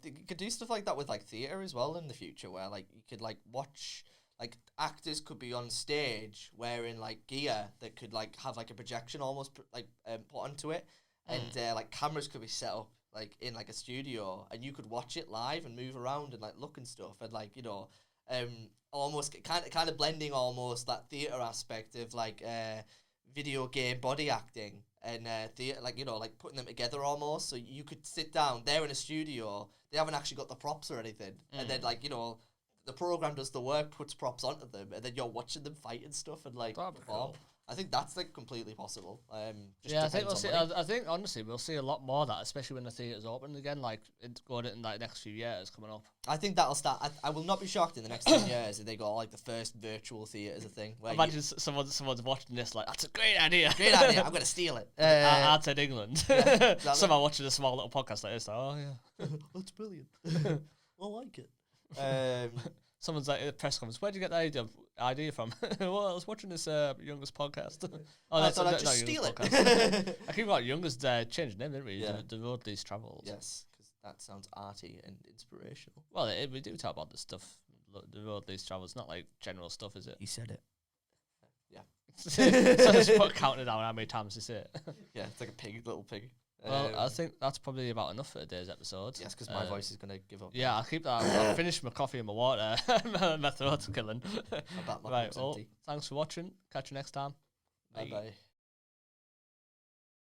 [SPEAKER 2] you could do stuff like that with like theatre as well in the future, where like you could like watch like actors could be on stage wearing like gear that could like have like a projection almost put onto it, and like cameras could be set up like in like a studio, and you could watch it live and move around and like look and stuff, and like almost kind of blending almost that theatre aspect of like video game body acting and theatre, like putting them together almost. So you could sit down there in a studio. They haven't actually got the props or anything, and then the program does the work, puts props onto them, and then you're watching them fight and stuff and like perform.
[SPEAKER 1] Cool.
[SPEAKER 2] I think that's like completely possible. Just
[SPEAKER 1] Yeah, I think
[SPEAKER 2] depends
[SPEAKER 1] we'll
[SPEAKER 2] on
[SPEAKER 1] see.
[SPEAKER 2] money.
[SPEAKER 1] I think honestly we'll see a lot more of that, especially when the theaters open again. Like it's going in like next few years coming up.
[SPEAKER 2] I think that'll start. I will not be shocked in the next 10 years if they got like the first virtual theatre as a thing. Where
[SPEAKER 1] Imagine someone's watching this like that's a great idea.
[SPEAKER 2] great idea. I'm gonna steal it.
[SPEAKER 1] Art in England.
[SPEAKER 2] exactly.
[SPEAKER 1] Someone watching a small little podcast like this. Like, oh yeah.
[SPEAKER 2] That's brilliant. I like it.
[SPEAKER 1] Someone's like at the press conference. Where'd you get that idea from? Well, I was watching this youngest podcast.
[SPEAKER 2] I thought I'd just steal it.
[SPEAKER 1] I keep about youngest changed name, didn't we?
[SPEAKER 2] Yeah.
[SPEAKER 1] The Road Least Travels.
[SPEAKER 2] Yes, because that sounds arty and inspirational.
[SPEAKER 1] Well, we do talk about the stuff. The Road Least Travels, not like general stuff, is it?
[SPEAKER 2] He said it. Yeah.
[SPEAKER 1] So just put counting down how many times you say it.
[SPEAKER 2] Yeah, it's like a pig, little pig.
[SPEAKER 1] Well, I think that's probably about enough for today's episode.
[SPEAKER 2] Yes, because my voice is gonna give up.
[SPEAKER 1] Yeah, I'll keep that. I'll finish my coffee and my water. My throat's killing.
[SPEAKER 2] I bet my
[SPEAKER 1] Right,
[SPEAKER 2] cup's
[SPEAKER 1] well,
[SPEAKER 2] empty.
[SPEAKER 1] thanks for watching. Catch you next time.
[SPEAKER 2] Bye bye.